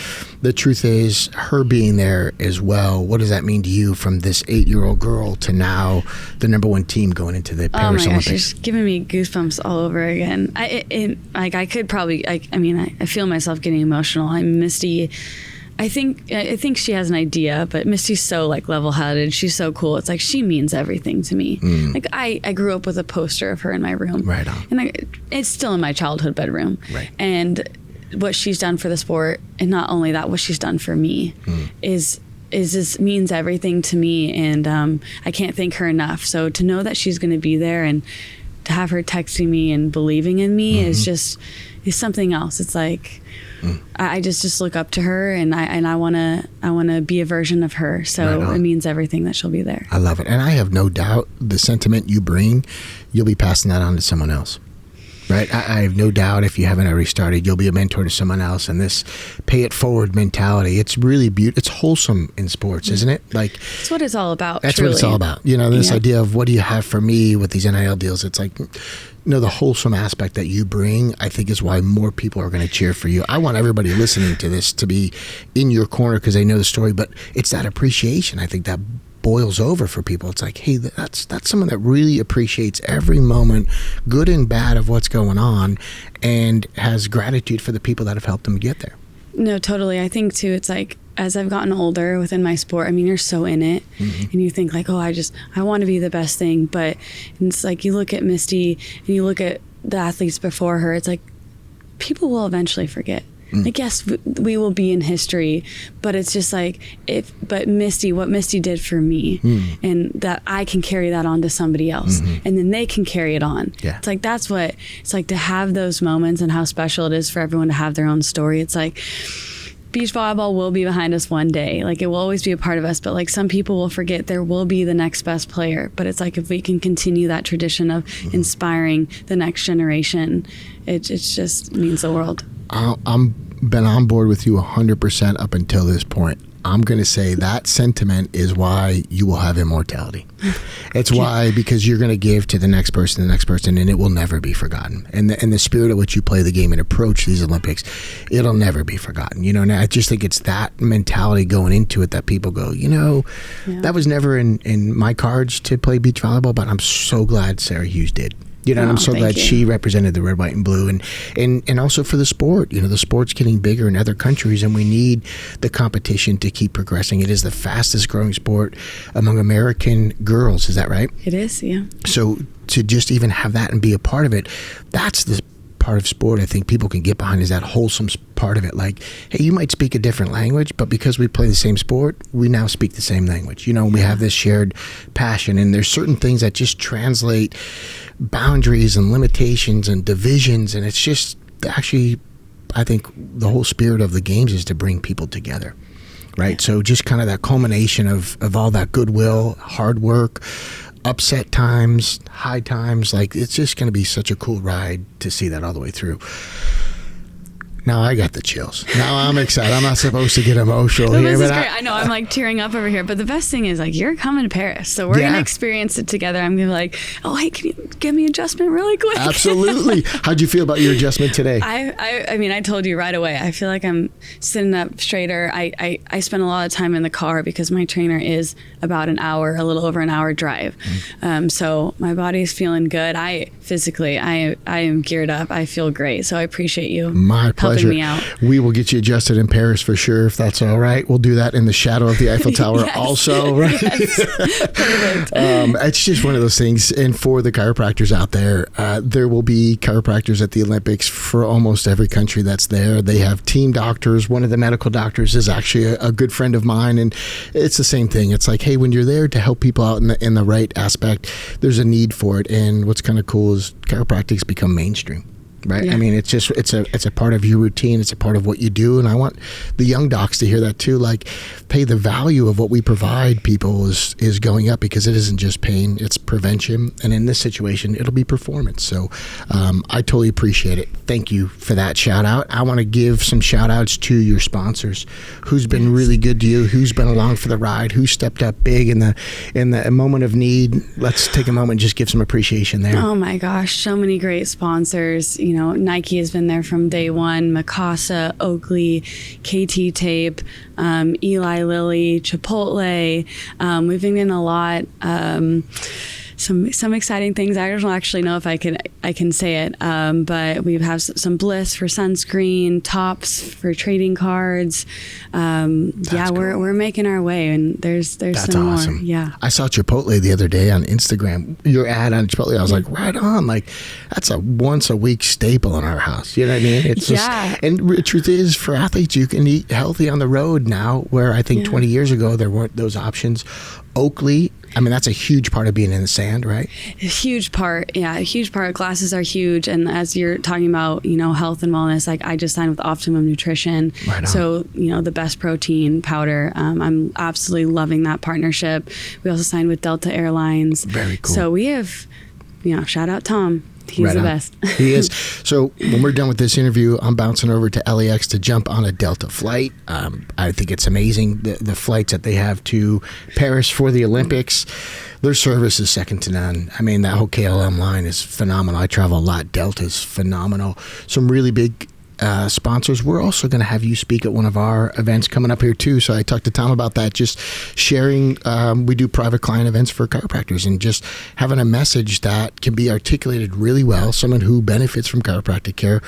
the truth is, her being there as well, what does that mean to you, from this 8-year-old girl to now the #1 team going into the Paris Olympics? Oh my gosh, it's giving me goosebumps all over again. I could probably, I feel myself getting emotional. Misty, I think she has an idea, but Misty's so level-headed. She's so cool. It's like, she means everything to me. Like, I grew up with a poster of her in my room. Right on. And it's still in my childhood bedroom. Right. And what she's done for the sport, and not only that, what she's done for me is means everything to me. And I can't thank her enough. So to know that she's going to be there, and to have her texting me and believing in me is something else. It's like, I just look up to her, and I want to be a version of her. So it means everything that she'll be there. I love it. And I have no doubt the sentiment you bring, you'll be passing that on to someone else. Right? I have no doubt, if you haven't already started, you'll be a mentor to someone else. And this pay it forward mentality, it's really beautiful. It's wholesome in sports, isn't it? Like, that's what it's all about. That's truly what it's all about. This idea of, what do you have for me with these NIL deals? It's like, the wholesome aspect that you bring, I think, is why more people are going to cheer for you. I want everybody listening to this to be in your corner because they know the story, but it's that appreciation, I think, that boils over for people. It's like, hey, that's someone that really appreciates every moment, good and bad, of what's going on, and has gratitude for the people that have helped them get there. No, totally. I think too, it's like, as I've gotten older within my sport, you're so in it, and you think like, oh, I want to be the best thing. But it's like, you look at Misty and you look at the athletes before her, it's like, people will eventually forget. Like, yes, we will be in history, but it's just like, what Misty did for me, and that I can carry that on to somebody else, and then they can carry it on. Yeah. It's like, that's what it's like to have those moments, and how special it is for everyone to have their own story. It's like, beach volleyball will be behind us one day. Like, it will always be a part of us, but like, some people will forget there will be the next best player. But it's like, if we can continue that tradition of inspiring the next generation, it just means the world. I'm been on board with you 100% up until this point. I'm going to say that sentiment is why you will have immortality. It's why, because you're going to give to the next person, and it will never be forgotten. And the spirit at which you play the game and approach these Olympics, it'll never be forgotten. You know, and I just think it's that mentality going into it that people go, that was never in my cards to play beach volleyball, but I'm so glad Sara Hughes did. You know, and I'm so glad she represented the red, white, and blue, and also for the sport. You know, the sport's getting bigger in other countries, and we need the competition to keep progressing. It is the fastest growing sport among American girls. Is that right? It is, yeah. So to just even have that and be a part of it, that's the part of sport I think people can get behind, is that wholesome part of it. Like, hey, you might speak a different language, but because we play the same sport, we now speak the same language. You know, we have this shared passion, and there's certain things that just translate boundaries and limitations and divisions, and it's just actually, I think the whole spirit of the games is to bring people together, right? Yeah. So just kind of that culmination of all that goodwill, hard work, upset times, high times, like, it's just going to be such a cool ride to see that all the way through. Now I got the chills. Now I'm excited. I'm not supposed to get emotional here. This is great. I know I'm like tearing up over here. But the best thing is, like, you're coming to Paris, so we're gonna experience it together. I'm gonna be like, oh, hey, can you give me adjustment really quick? Absolutely. How'd you feel about your adjustment today? I mean, I told you right away. I feel like I'm sitting up straighter. I spend a lot of time in the car because my trainer is about an hour, a little over an hour drive. So my body's feeling good. I am geared up. I feel great. So I appreciate you. My pleasure. Me out. We will get you adjusted in Paris for sure, if that's all right. We'll do that in the shadow of the Eiffel Tower also, right? Perfect. It's just one of those things. And for the chiropractors out there, there will be chiropractors at the Olympics for almost every country that's there. They have team doctors. One of the medical doctors is actually a good friend of mine, and it's the same thing. It's like, hey, when you're there to help people out in the right aspect, there's a need for it. And what's kind of cool is chiropractic's become mainstream. Right. Yeah. I mean, it's a part of your routine. It's a part of what you do. And I want the young docs to hear that too. Like, hey, the value of what we provide people is going up, because it isn't just pain, it's prevention. And in this situation, it'll be performance. So I totally appreciate it. Thank you for that shout out. I want to give some shout outs to your sponsors. Who's been really good to you? Who's been along for the ride? Who stepped up big in the moment of need? Let's take a moment and just give some appreciation there. Oh my gosh, so many great sponsors. You know, Nike has been there from day one, Mikasa, Oakley, KT Tape, Eli Lilly, Chipotle. We've been in a lot. Some exciting things. I don't actually know if I can say it, but we have some Bliss for sunscreen, Tops for trading cards. We're making our way, and there's That's some awesome. more. Yeah, I saw Chipotle the other day on Instagram. Your ad on Chipotle, I was like, right on. Like, that's a once a week staple in our house. You know what I mean? It's just, and the truth is, for athletes, you can eat healthy on the road now, where I think 20 years ago there weren't those options. Oakley, I mean, that's a huge part of being in the sand, right? A huge part. Yeah, a huge part. Glasses are huge. And as you're talking about, health and wellness, like, I just signed with Optimum Nutrition. Right on. So, the best protein powder. I'm absolutely loving that partnership. We also signed with Delta Airlines. Very cool. So we have, shout out Tom. He's the best. He is. So when we're done with this interview, I'm bouncing over to LAX to jump on a Delta flight. I think it's amazing, the flights that they have to Paris for the Olympics. Their service is second to none. I mean, that whole KLM line is phenomenal. I travel a lot. Delta's phenomenal. Some really big sponsors. We're also going to have you speak at one of our events coming up here too. So I talked to Tom about that, just sharing. We do private client events for chiropractors, and just having a message that can be articulated really well, someone who benefits from chiropractic care.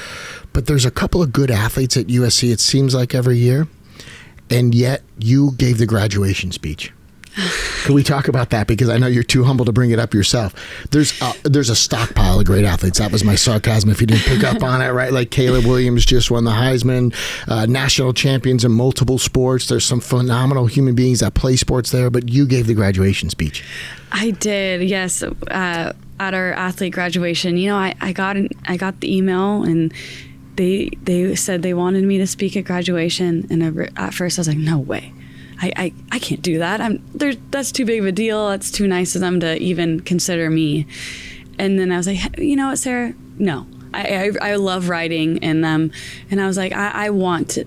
But there's a couple of good athletes at USC, it seems like, every year, and yet you gave the graduation speech. Can we talk about that? Because I know you're too humble to bring it up yourself. There's a stockpile of great athletes. That was my sarcasm if you didn't pick up on it, right? Like Caleb Williams just won the Heisman, national champions in multiple sports. There's some phenomenal human beings that play sports there, but you gave the graduation speech. I did, yes. At our athlete graduation, I got the email, and they said they wanted me to speak at graduation. And at first I was like, no way. I can't do that. That's too big of a deal. That's too nice of them to even consider me. And then I was like, you know what, Sarah? No. I love writing, and I was like, I want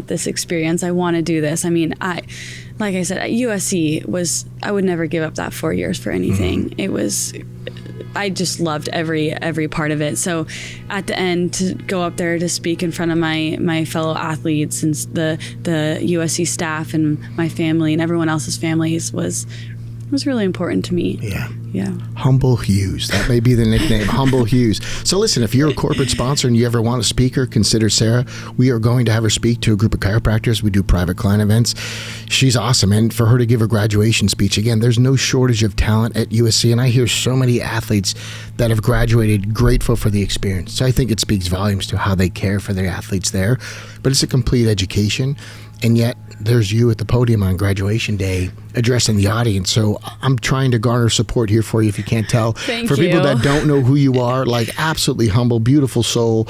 this experience. I want to do this. I mean, like I said, at USC I would never give up that 4 years for anything. I just loved every part of it. So at the end, to go up there to speak in front of my fellow athletes and the USC staff and my family and everyone else's families was really important to me. Yeah. Humble Hughes. That may be the nickname, Humble Hughes. So listen, if you're a corporate sponsor and you ever want a speaker, consider Sara. We are going to have her speak to a group of chiropractors. We do private client events. She's awesome. And for her to give a graduation speech, again, there's no shortage of talent at USC. And I hear so many athletes that have graduated grateful for the experience. So I think it speaks volumes to how they care for their athletes there. But it's a complete education. And yet there's you at the podium on graduation day addressing the audience. So I'm trying to garner support here for you, if you can't tell. Thank for you. People that don't know who you are, like, absolutely humble, beautiful soul.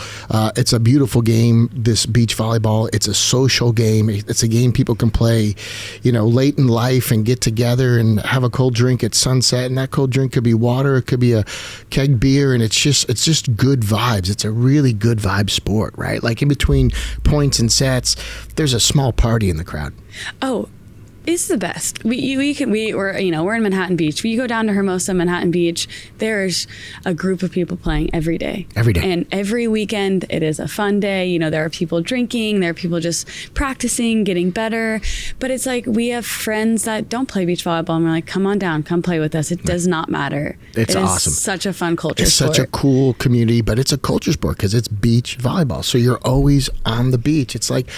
It's a beautiful game, this beach volleyball. It's a social game. It's a game people can play, late in life and get together and have a cold drink at sunset. And that cold drink could be water. It could be a keg beer. And it's just good vibes. It's a really good vibe sport, right? Like in between points and sets, there's a small party in the crowd. Oh, it's the best. We're in Manhattan Beach. You go down to Hermosa, Manhattan Beach, there's a group of people playing every day. And every weekend it is a fun day. There are people drinking, there are people just practicing, getting better. But it's like, we have friends that don't play beach volleyball, and we're like, come on down, come play with us. It does not matter. It's awesome. It's such a fun culture It's sport. such a cool community, but it's a culture sport because it's beach volleyball. So you're always on the beach. It's like,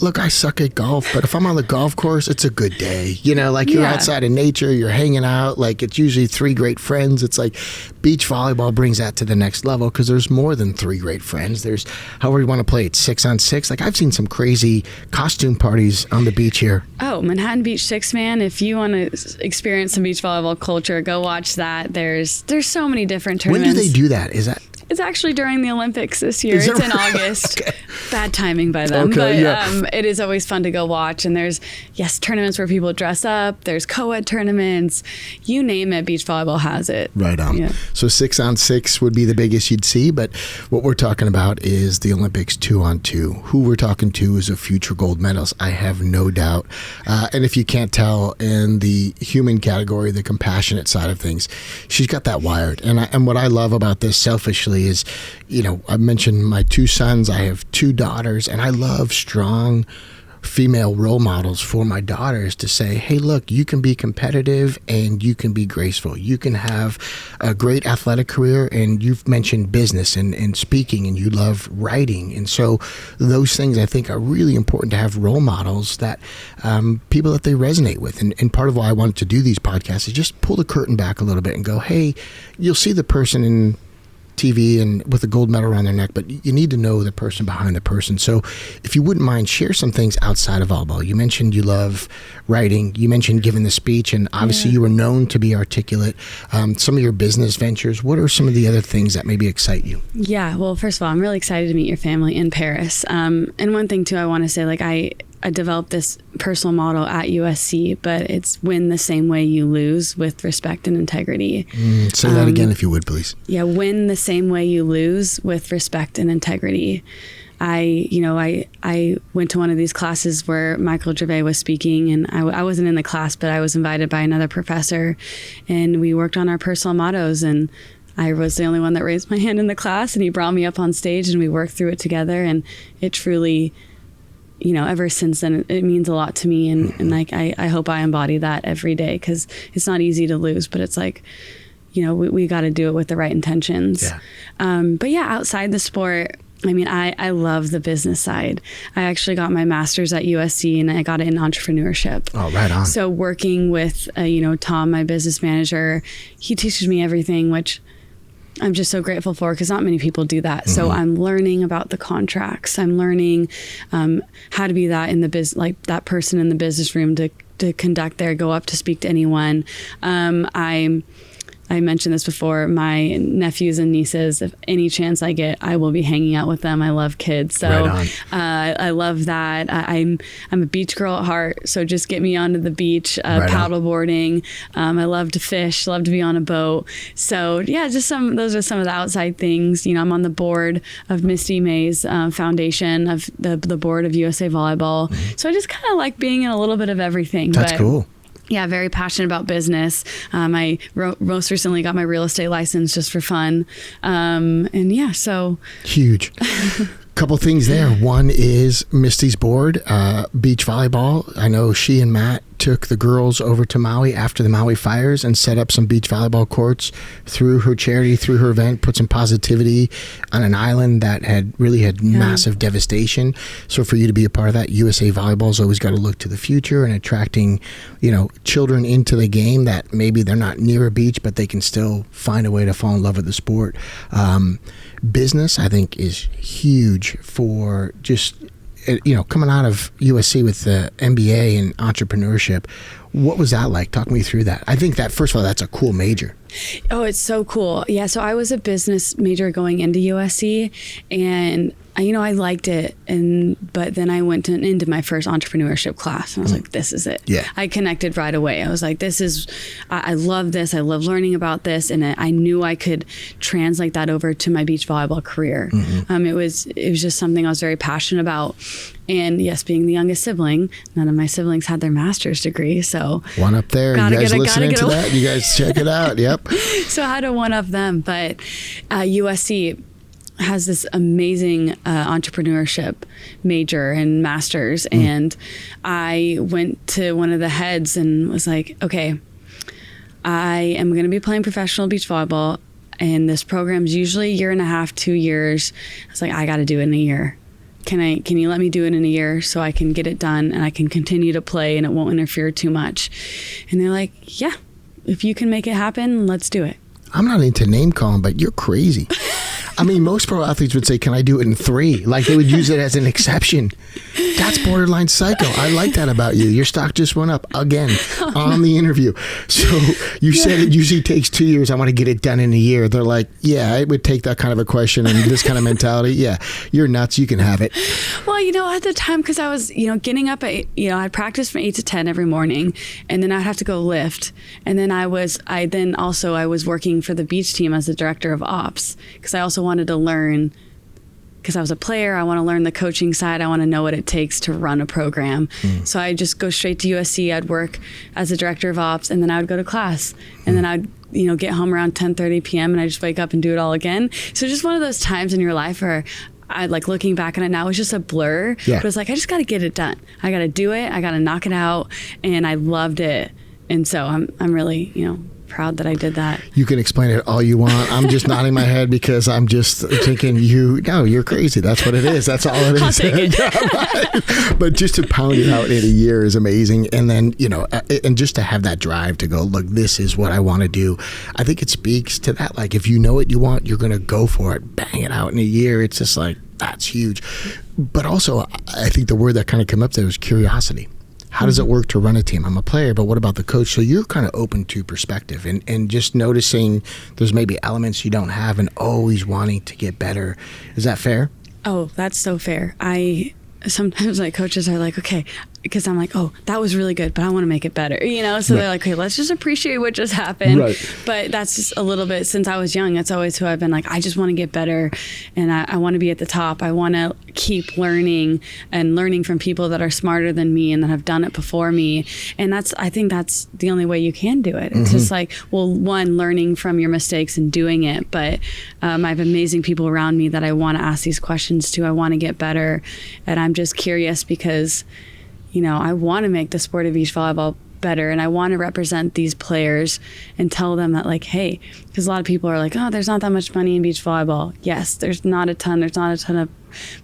look, I suck at golf, but if I'm on the golf course, it's a good day. You're outside in nature, you're hanging out. Like, it's usually 3 great friends. It's like beach volleyball brings that to the next level because there's more than 3 great friends. There's, however you want to play it, 6-on-6. Like, I've seen some crazy costume parties on the beach here. Oh, Manhattan Beach 6-man. If you want to experience some beach volleyball culture, go watch that. There's so many different tournaments. When do they do that? It's actually during the Olympics this year. It's in August. Okay. Bad timing by them. Okay, but it is always fun to go watch. And there's, tournaments where people dress up. There's co-ed tournaments. You name it, beach volleyball has it. Right on. Yeah. So 6-on-6 would be the biggest you'd see. But what we're talking about is the Olympics 2-on-2. Who we're talking to is a future gold medalist, I have no doubt. And if you can't tell, in the human category, the compassionate side of things, she's got that wired. And what I love about this selfishly is, I mentioned my 2 sons, I have 2 daughters, and I love strong female role models for my daughters to say, hey, look, you can be competitive and you can be graceful. You can have a great athletic career, and you've mentioned business and speaking, and you love writing. And so those things, I think, are really important to have role models that people that they resonate with. And part of why I wanted to do these podcasts is just pull the curtain back a little bit and go, hey, you'll see the person in TV and with a gold medal around their neck, but you need to know the person behind the person. So if you wouldn't mind, share some things outside of volleyball. You mentioned you love writing. You mentioned giving the speech, and obviously you were known to be articulate. Some of your business ventures, what are some of the other things that maybe excite you? Yeah, well, first of all, I'm really excited to meet your family in Paris. And one thing too, I want to say, like, I developed this personal model at USC, but it's win the same way you lose, with respect and integrity. Say that again, if you would, please. Yeah, win the same way you lose, with respect and integrity. I went to one of these classes where Michael Gervais was speaking, and I wasn't in the class, but I was invited by another professor, and we worked on our personal mottos, and I was the only one that raised my hand in the class, and he brought me up on stage and we worked through it together, and it truly, ever since then, it means a lot to me. And like, I hope I embody that every day, because it's not easy to lose, but it's like, we got to do it with the right intentions. Yeah. But yeah, outside the sport, I mean, I love the business side. I actually got my master's at USC and I got it in entrepreneurship. Oh, right on. So working with, Tom, my business manager, he teaches me everything, which I'm just so grateful for because not many people do that. So I'm learning about the contracts. I'm learning how to be that in the business, like that person in the business room to conduct there, go up to speak to anyone. I mentioned this before, my nephews and nieces, if any chance I get, I will be hanging out with them. I love kids. So right I love that. I'm a beach girl at heart. So just get me onto the beach, Right paddle boarding. I love to fish, love to be on a boat. So yeah, those are some of the outside things. I'm on the board of Misty May's foundation, of the board of USA Volleyball. So I just kind of like being in a little bit of everything. That's cool. Yeah, very passionate about business. I most recently got my real estate license just for fun. And yeah, so. Huge. Couple things there. One is Misty's board, beach volleyball. I know she and Matt took the girls over to Maui after the Maui fires and set up some beach volleyball courts through her charity, through her event, put some positivity on an island that had massive devastation. So for you to be a part of that, USA Volleyball's always got to look to the future and attracting, children into the game that maybe they're not near a beach, but they can still find a way to fall in love with the sport. Business, I think, is huge for just, coming out of USC with the MBA and entrepreneurship. What was that like? Talk me through that. I think that, first of all, that's a cool major. Oh, it's so cool. Yeah, so I was a business major going into USC, and I liked it, but then I went into my first entrepreneurship class, and I was like, this is it. Yeah. I connected right away. I was like, I love this. I love learning about this, and I knew I could translate that over to my beach volleyball career. It was just something I was very passionate about. And yes, being the youngest sibling, none of my siblings had their master's degree, so one up there. You guys listening to that? You guys check it out. Yep. So I had to one up them, but USC has this amazing entrepreneurship major and masters. And I went to one of the heads and was like, okay, I am going to be playing professional beach volleyball, and this program's usually a year and a half, 2 years. I was like, I got to do it in a year. Can you let me do it in a year so I can get it done and I can continue to play and it won't interfere too much? And they're like, yeah, if you can make it happen, let's do it. I'm not into name calling, but you're crazy. I mean, most pro athletes would say, can I do it in 3? Like they would use it as an exception. That's borderline psycho. I like that about you. Your stock just went up again on the interview. So you said it usually takes 2 years. I want to get it done in a year. They're like, yeah, it would take that kind of a question and this kind of mentality. Yeah, you're nuts. You can have it. Well, at the time, because I was, getting up at, I'd practice from 8 to 10 every morning, and then I'd have to go lift. And then I was working for the beach team as the director of ops, because I also wanted to learn, because I was a player, I want to learn the coaching side. I want to know what it takes to run a program. So I just go straight to USC. I'd work as a director of ops, and then I would go to class, and then I'd get home around 10:30 p.m. and I just wake up and do it all again. So just one of those times in your life where I like looking back on it now, it's just a blur. Yeah. But it's like, I just got to get it done. I got to do it. I got to knock it out. And I loved it. And so I'm really, proud that I did that. You can explain it all you want. I'm just nodding my head because I'm just thinking you're crazy. That's what it is. That's all it is. I'll take it. But just to pound it out in a year is amazing. And then, and just to have that drive to go, look, this is what I want to do. I think it speaks to that. Like, if you know what you want, you're going to go for it, bang it out in a year. It's just like, that's huge. But also, I think the word that kind of came up there was curiosity. How does it work to run a team? I'm a player, but what about the coach? So you're kind of open to perspective and just noticing there's maybe elements you don't have and always wanting to get better. Is that fair? Oh, that's so fair. Sometimes like coaches are like, okay, because I'm like, oh, that was really good, but I want to make it better, So they're like, okay, let's just appreciate what just happened. Right. But that's just a little bit, since I was young, that's always who I've been like, I just want to get better, and I want to be at the top. I want to keep learning and learning from people that are smarter than me and that have done it before me. And I think that's the only way you can do it. It's just like, well, one, learning from your mistakes and doing it. But I have amazing people around me that I want to ask these questions to. I want to get better. And I'm just curious because I want to make the sport of beach volleyball better. And I want to represent these players and tell them that, like, hey, because a lot of people are like, oh, there's not that much money in beach volleyball. Yes, there's not a ton of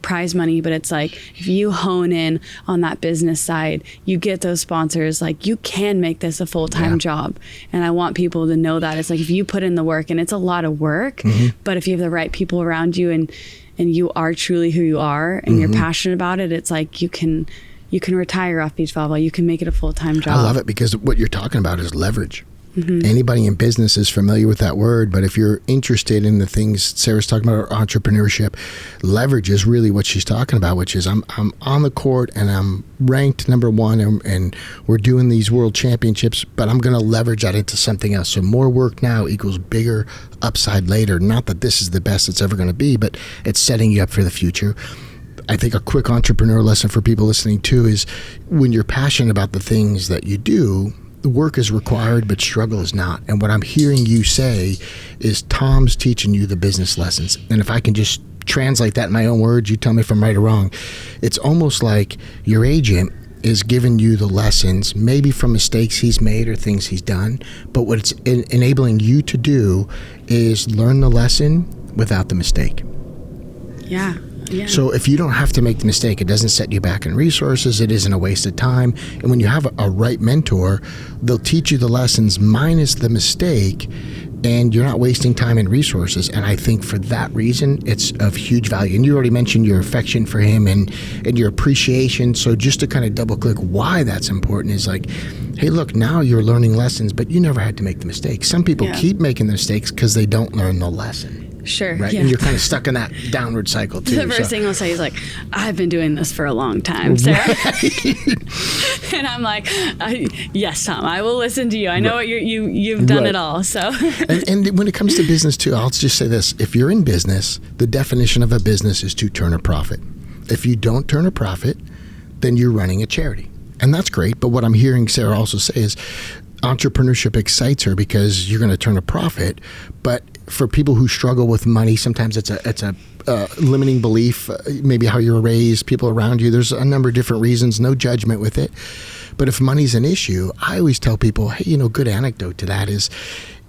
prize money, but it's like, if you hone in on that business side, you get those sponsors, like, you can make this a full-time job. And I want people to know that it's like, if you put in the work, and it's a lot of work, but if you have the right people around you and you are truly who you are and you're passionate about it, it's like you can retire off beach volleyball. You can make it a full-time job. I love it, because what you're talking about is leverage. Anybody in business is familiar with that word, but if you're interested in the things Sarah's talking about, entrepreneurship, leverage is really what she's talking about, which is I'm on the court and I'm ranked number one and we're doing these world championships, but I'm going to leverage that into something else. So more work now equals bigger upside later. Not that this is the best it's ever going to be, but it's setting you up for the future. I think a quick entrepreneur lesson for people listening too is, when you're passionate about the things that you do, the work is required, but struggle is not. And what I'm hearing you say is Tom's teaching you the business lessons. And if I can just translate that in my own words, you tell me if I'm right or wrong. It's almost like your agent is giving you the lessons, maybe from mistakes he's made or things he's done. But what it's enabling you to do is learn the lesson without the mistake. Yeah. So if you don't have to make the mistake, it doesn't set you back in resources. It isn't a waste of time. And when you have a right mentor, they'll teach you the lessons minus the mistake, and you're not wasting time and resources. And I think for that reason, it's of huge value. And you already mentioned your affection for him and your appreciation. So just to kind of double click why that's important is like, hey, look, now you're learning lessons, but you never had to make the mistake. Some people keep making the mistakes because they don't learn the lesson. Sure. Right. Yeah. And you're kind of stuck in that downward cycle too. The first thing he'll say is like, I've been doing this for a long time, Sarah. Right. And I'm like, yes, Tom, I will listen to you. I know what you've done it all. So. and when it comes to business too, I'll just say this. If you're in business, the definition of a business is to turn a profit. If you don't turn a profit, then you're running a charity. And that's great. But what I'm hearing Sarah also say is entrepreneurship excites her because you're going to turn a profit. But for people who struggle with money, sometimes it's a limiting belief, maybe how you're raised, people around you. There's a number of different reasons, no judgment with it. But if money's an issue, I always tell people, hey, good anecdote to that is,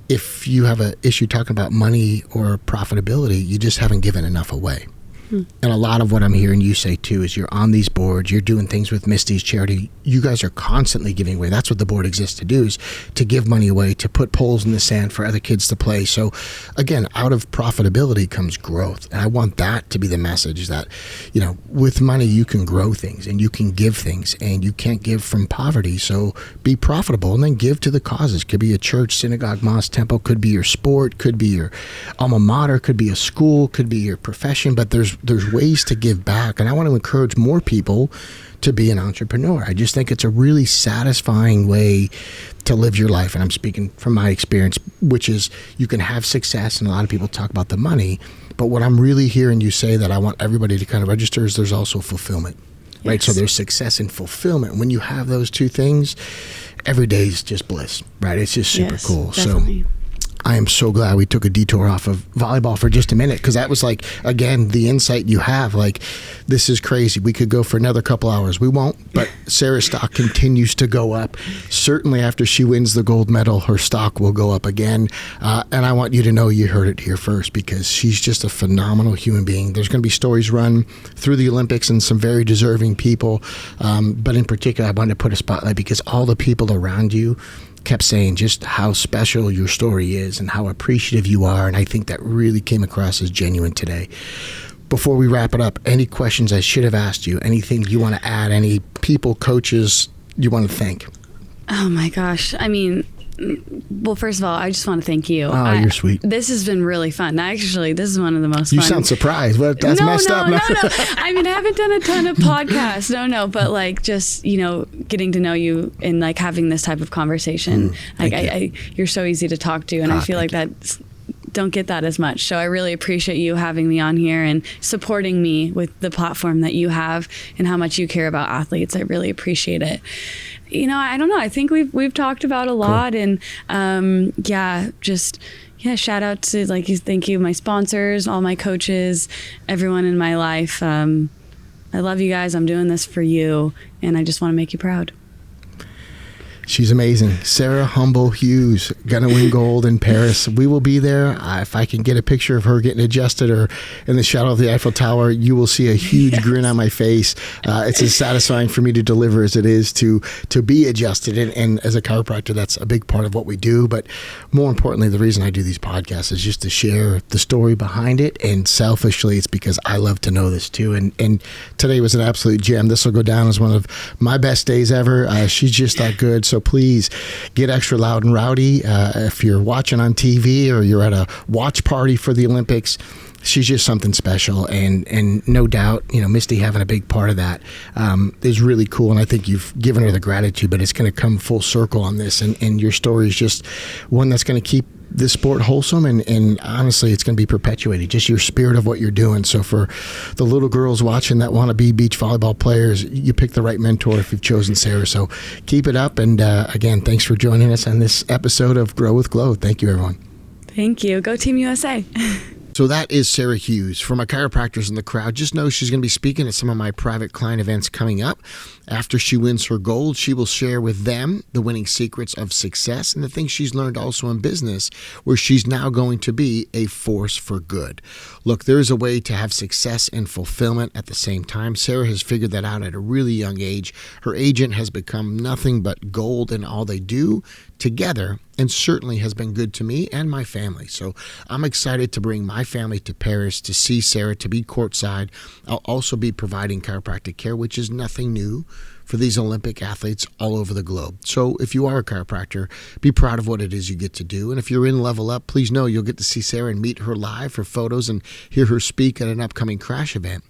if you have an issue talking about money or profitability, you just haven't given enough away. And a lot of what I'm hearing you say too is, you're on these boards, you're doing things with Misty's charity. You guys are constantly giving away. That's what the board exists to do, is to give money away, to put poles in the sand for other kids to play. So again, out of profitability comes growth. And I want that to be the message, that, with money, you can grow things and you can give things, and you can't give from poverty. So be profitable and then give to the causes. Could be a church, synagogue, mosque, temple, could be your sport, could be your alma mater, could be a school, could be your profession, but there's ways to give back. And I want to encourage more people to be an entrepreneur. I just think it's a really satisfying way to live your life. And I'm speaking from my experience, which is you can have success, and a lot of people talk about the money, but what I'm really hearing you say that I want everybody to kind of register is there's also fulfillment. Yes. Right? So there's success and fulfillment. When you have those two things, every day is just bliss, right? It's just super cool. Definitely. So I am so glad we took a detour off of volleyball for just a minute, because that was like, again, the insight you have, like, this is crazy. We could go for another couple hours. We won't, but Sarah's stock continues to go up. Certainly after she wins the gold medal, her stock will go up again. And I want you to know you heard it here first, because she's just a phenomenal human being. There's going to be stories run through the Olympics and some very deserving people. But in particular, I wanted to put a spotlight because all the people around you kept saying just how special your story is and how appreciative you are. And I think that really came across as genuine today. Before we wrap it up, any questions I should have asked you? Anything you want to add? Any people, coaches you want to thank? Oh my gosh. I mean, well, first of all, I just want to thank you. Oh, you're sweet. This has been really fun. Actually, this is one of the most fun. You sound surprised. What? That's messed up. No. I mean, I haven't done a ton of podcasts. No. But like, just, getting to know you and like having this type of conversation. You're so easy to talk to. And I feel like don't get that as much. So I really appreciate you having me on here and supporting me with the platform that you have and how much you care about athletes. I really appreciate it. I don't know. I think we've talked about a lot. Cool. And shout out to thank you, my sponsors, all my coaches, everyone in my life. I love you guys. I'm doing this for you, and I just want to make you proud. She's amazing. Sara Hughes, gonna win gold in Paris. We will be there. If I can get a picture of her getting adjusted or in the shadow of the Eiffel Tower, you will see a huge grin on my face. It's as satisfying for me to deliver as it is to be adjusted. And as a chiropractor, that's a big part of what we do. But more importantly, the reason I do these podcasts is just to share the story behind it. And selfishly, it's because I love to know this too. And today was an absolute gem. This will go down as one of my best days ever. She's just that good. So please get extra loud and rowdy. If you're watching on TV or you're at a watch party for the Olympics, she's just something special. And no doubt, Misty having a big part of that is really cool. And I think you've given her the gratitude, but it's going to come full circle on this. And your story is just one that's going to keep this sport wholesome, and honestly, it's going to be perpetuated, just your spirit of what you're doing. So for the little girls watching that want to be beach volleyball players, you picked the right mentor if you've chosen Sara. So keep it up. And again, thanks for joining us on this episode of Grow with Glow. Thank you, everyone. Thank you. Go Team USA. So that is Sara Hughes. For my chiropractors in the crowd, just know she's going to be speaking at some of my private client events coming up. After she wins her gold, she will share with them the winning secrets of success and the things she's learned also in business, where she's now going to be a force for good. Look, there is a way to have success and fulfillment at the same time. Sara has figured that out at a really young age. Her agent has become nothing but gold in all they do together, and certainly has been good to me and my family. So I'm excited to bring my family to Paris to see Sara, to be courtside. I'll also be providing chiropractic care, which is nothing new for these Olympic athletes all over the globe. So if you are a chiropractor, be proud of what it is you get to do. And if you're in Level Up, please know you'll get to see Sara and meet her live for photos and hear her speak at an upcoming Crash event.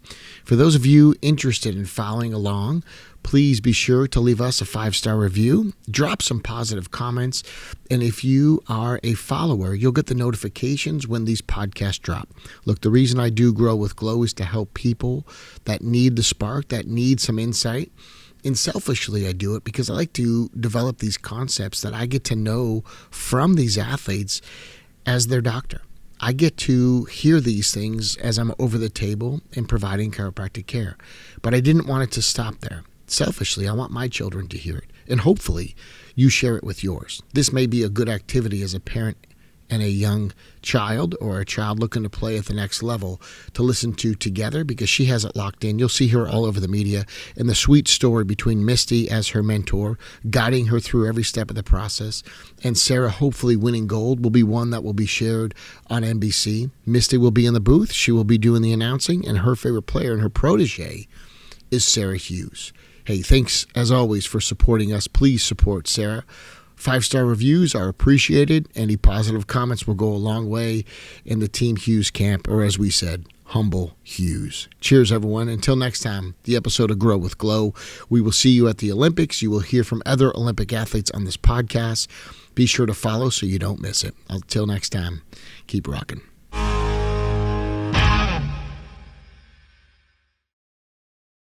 For those of you interested in following along, please be sure to leave us a 5-star review, drop some positive comments, and if you are a follower, you'll get the notifications when these podcasts drop. Look, the reason I do Grow with Glow is to help people that need the spark, that need some insight. And selfishly, I do it because I like to develop these concepts that I get to know from these athletes as their doctor. I get to hear these things as I'm over the table and providing chiropractic care. But I didn't want it to stop there. Selfishly, I want my children to hear it. And hopefully, you share it with yours. This may be a good activity as a parent and a young child, or a child looking to play at the next level, to listen to together, because she has it locked in. You'll see her all over the media, and the sweet story between Misty as her mentor, guiding her through every step of the process, and Sara hopefully winning gold will be one that will be shared on NBC. Misty will be in the booth. She will be doing the announcing, and her favorite player and her protege is Sara Hughes. Hey, thanks as always for supporting us. Please support Sara. 5-star reviews are appreciated. Any positive comments will go a long way in the Team Hughes camp, or as we said, Humble Hughes. Cheers, everyone. Until next time, the episode of Grow with Glow. We will see you at the Olympics. You will hear from other Olympic athletes on this podcast. Be sure to follow so you don't miss it. Until next time, keep rocking.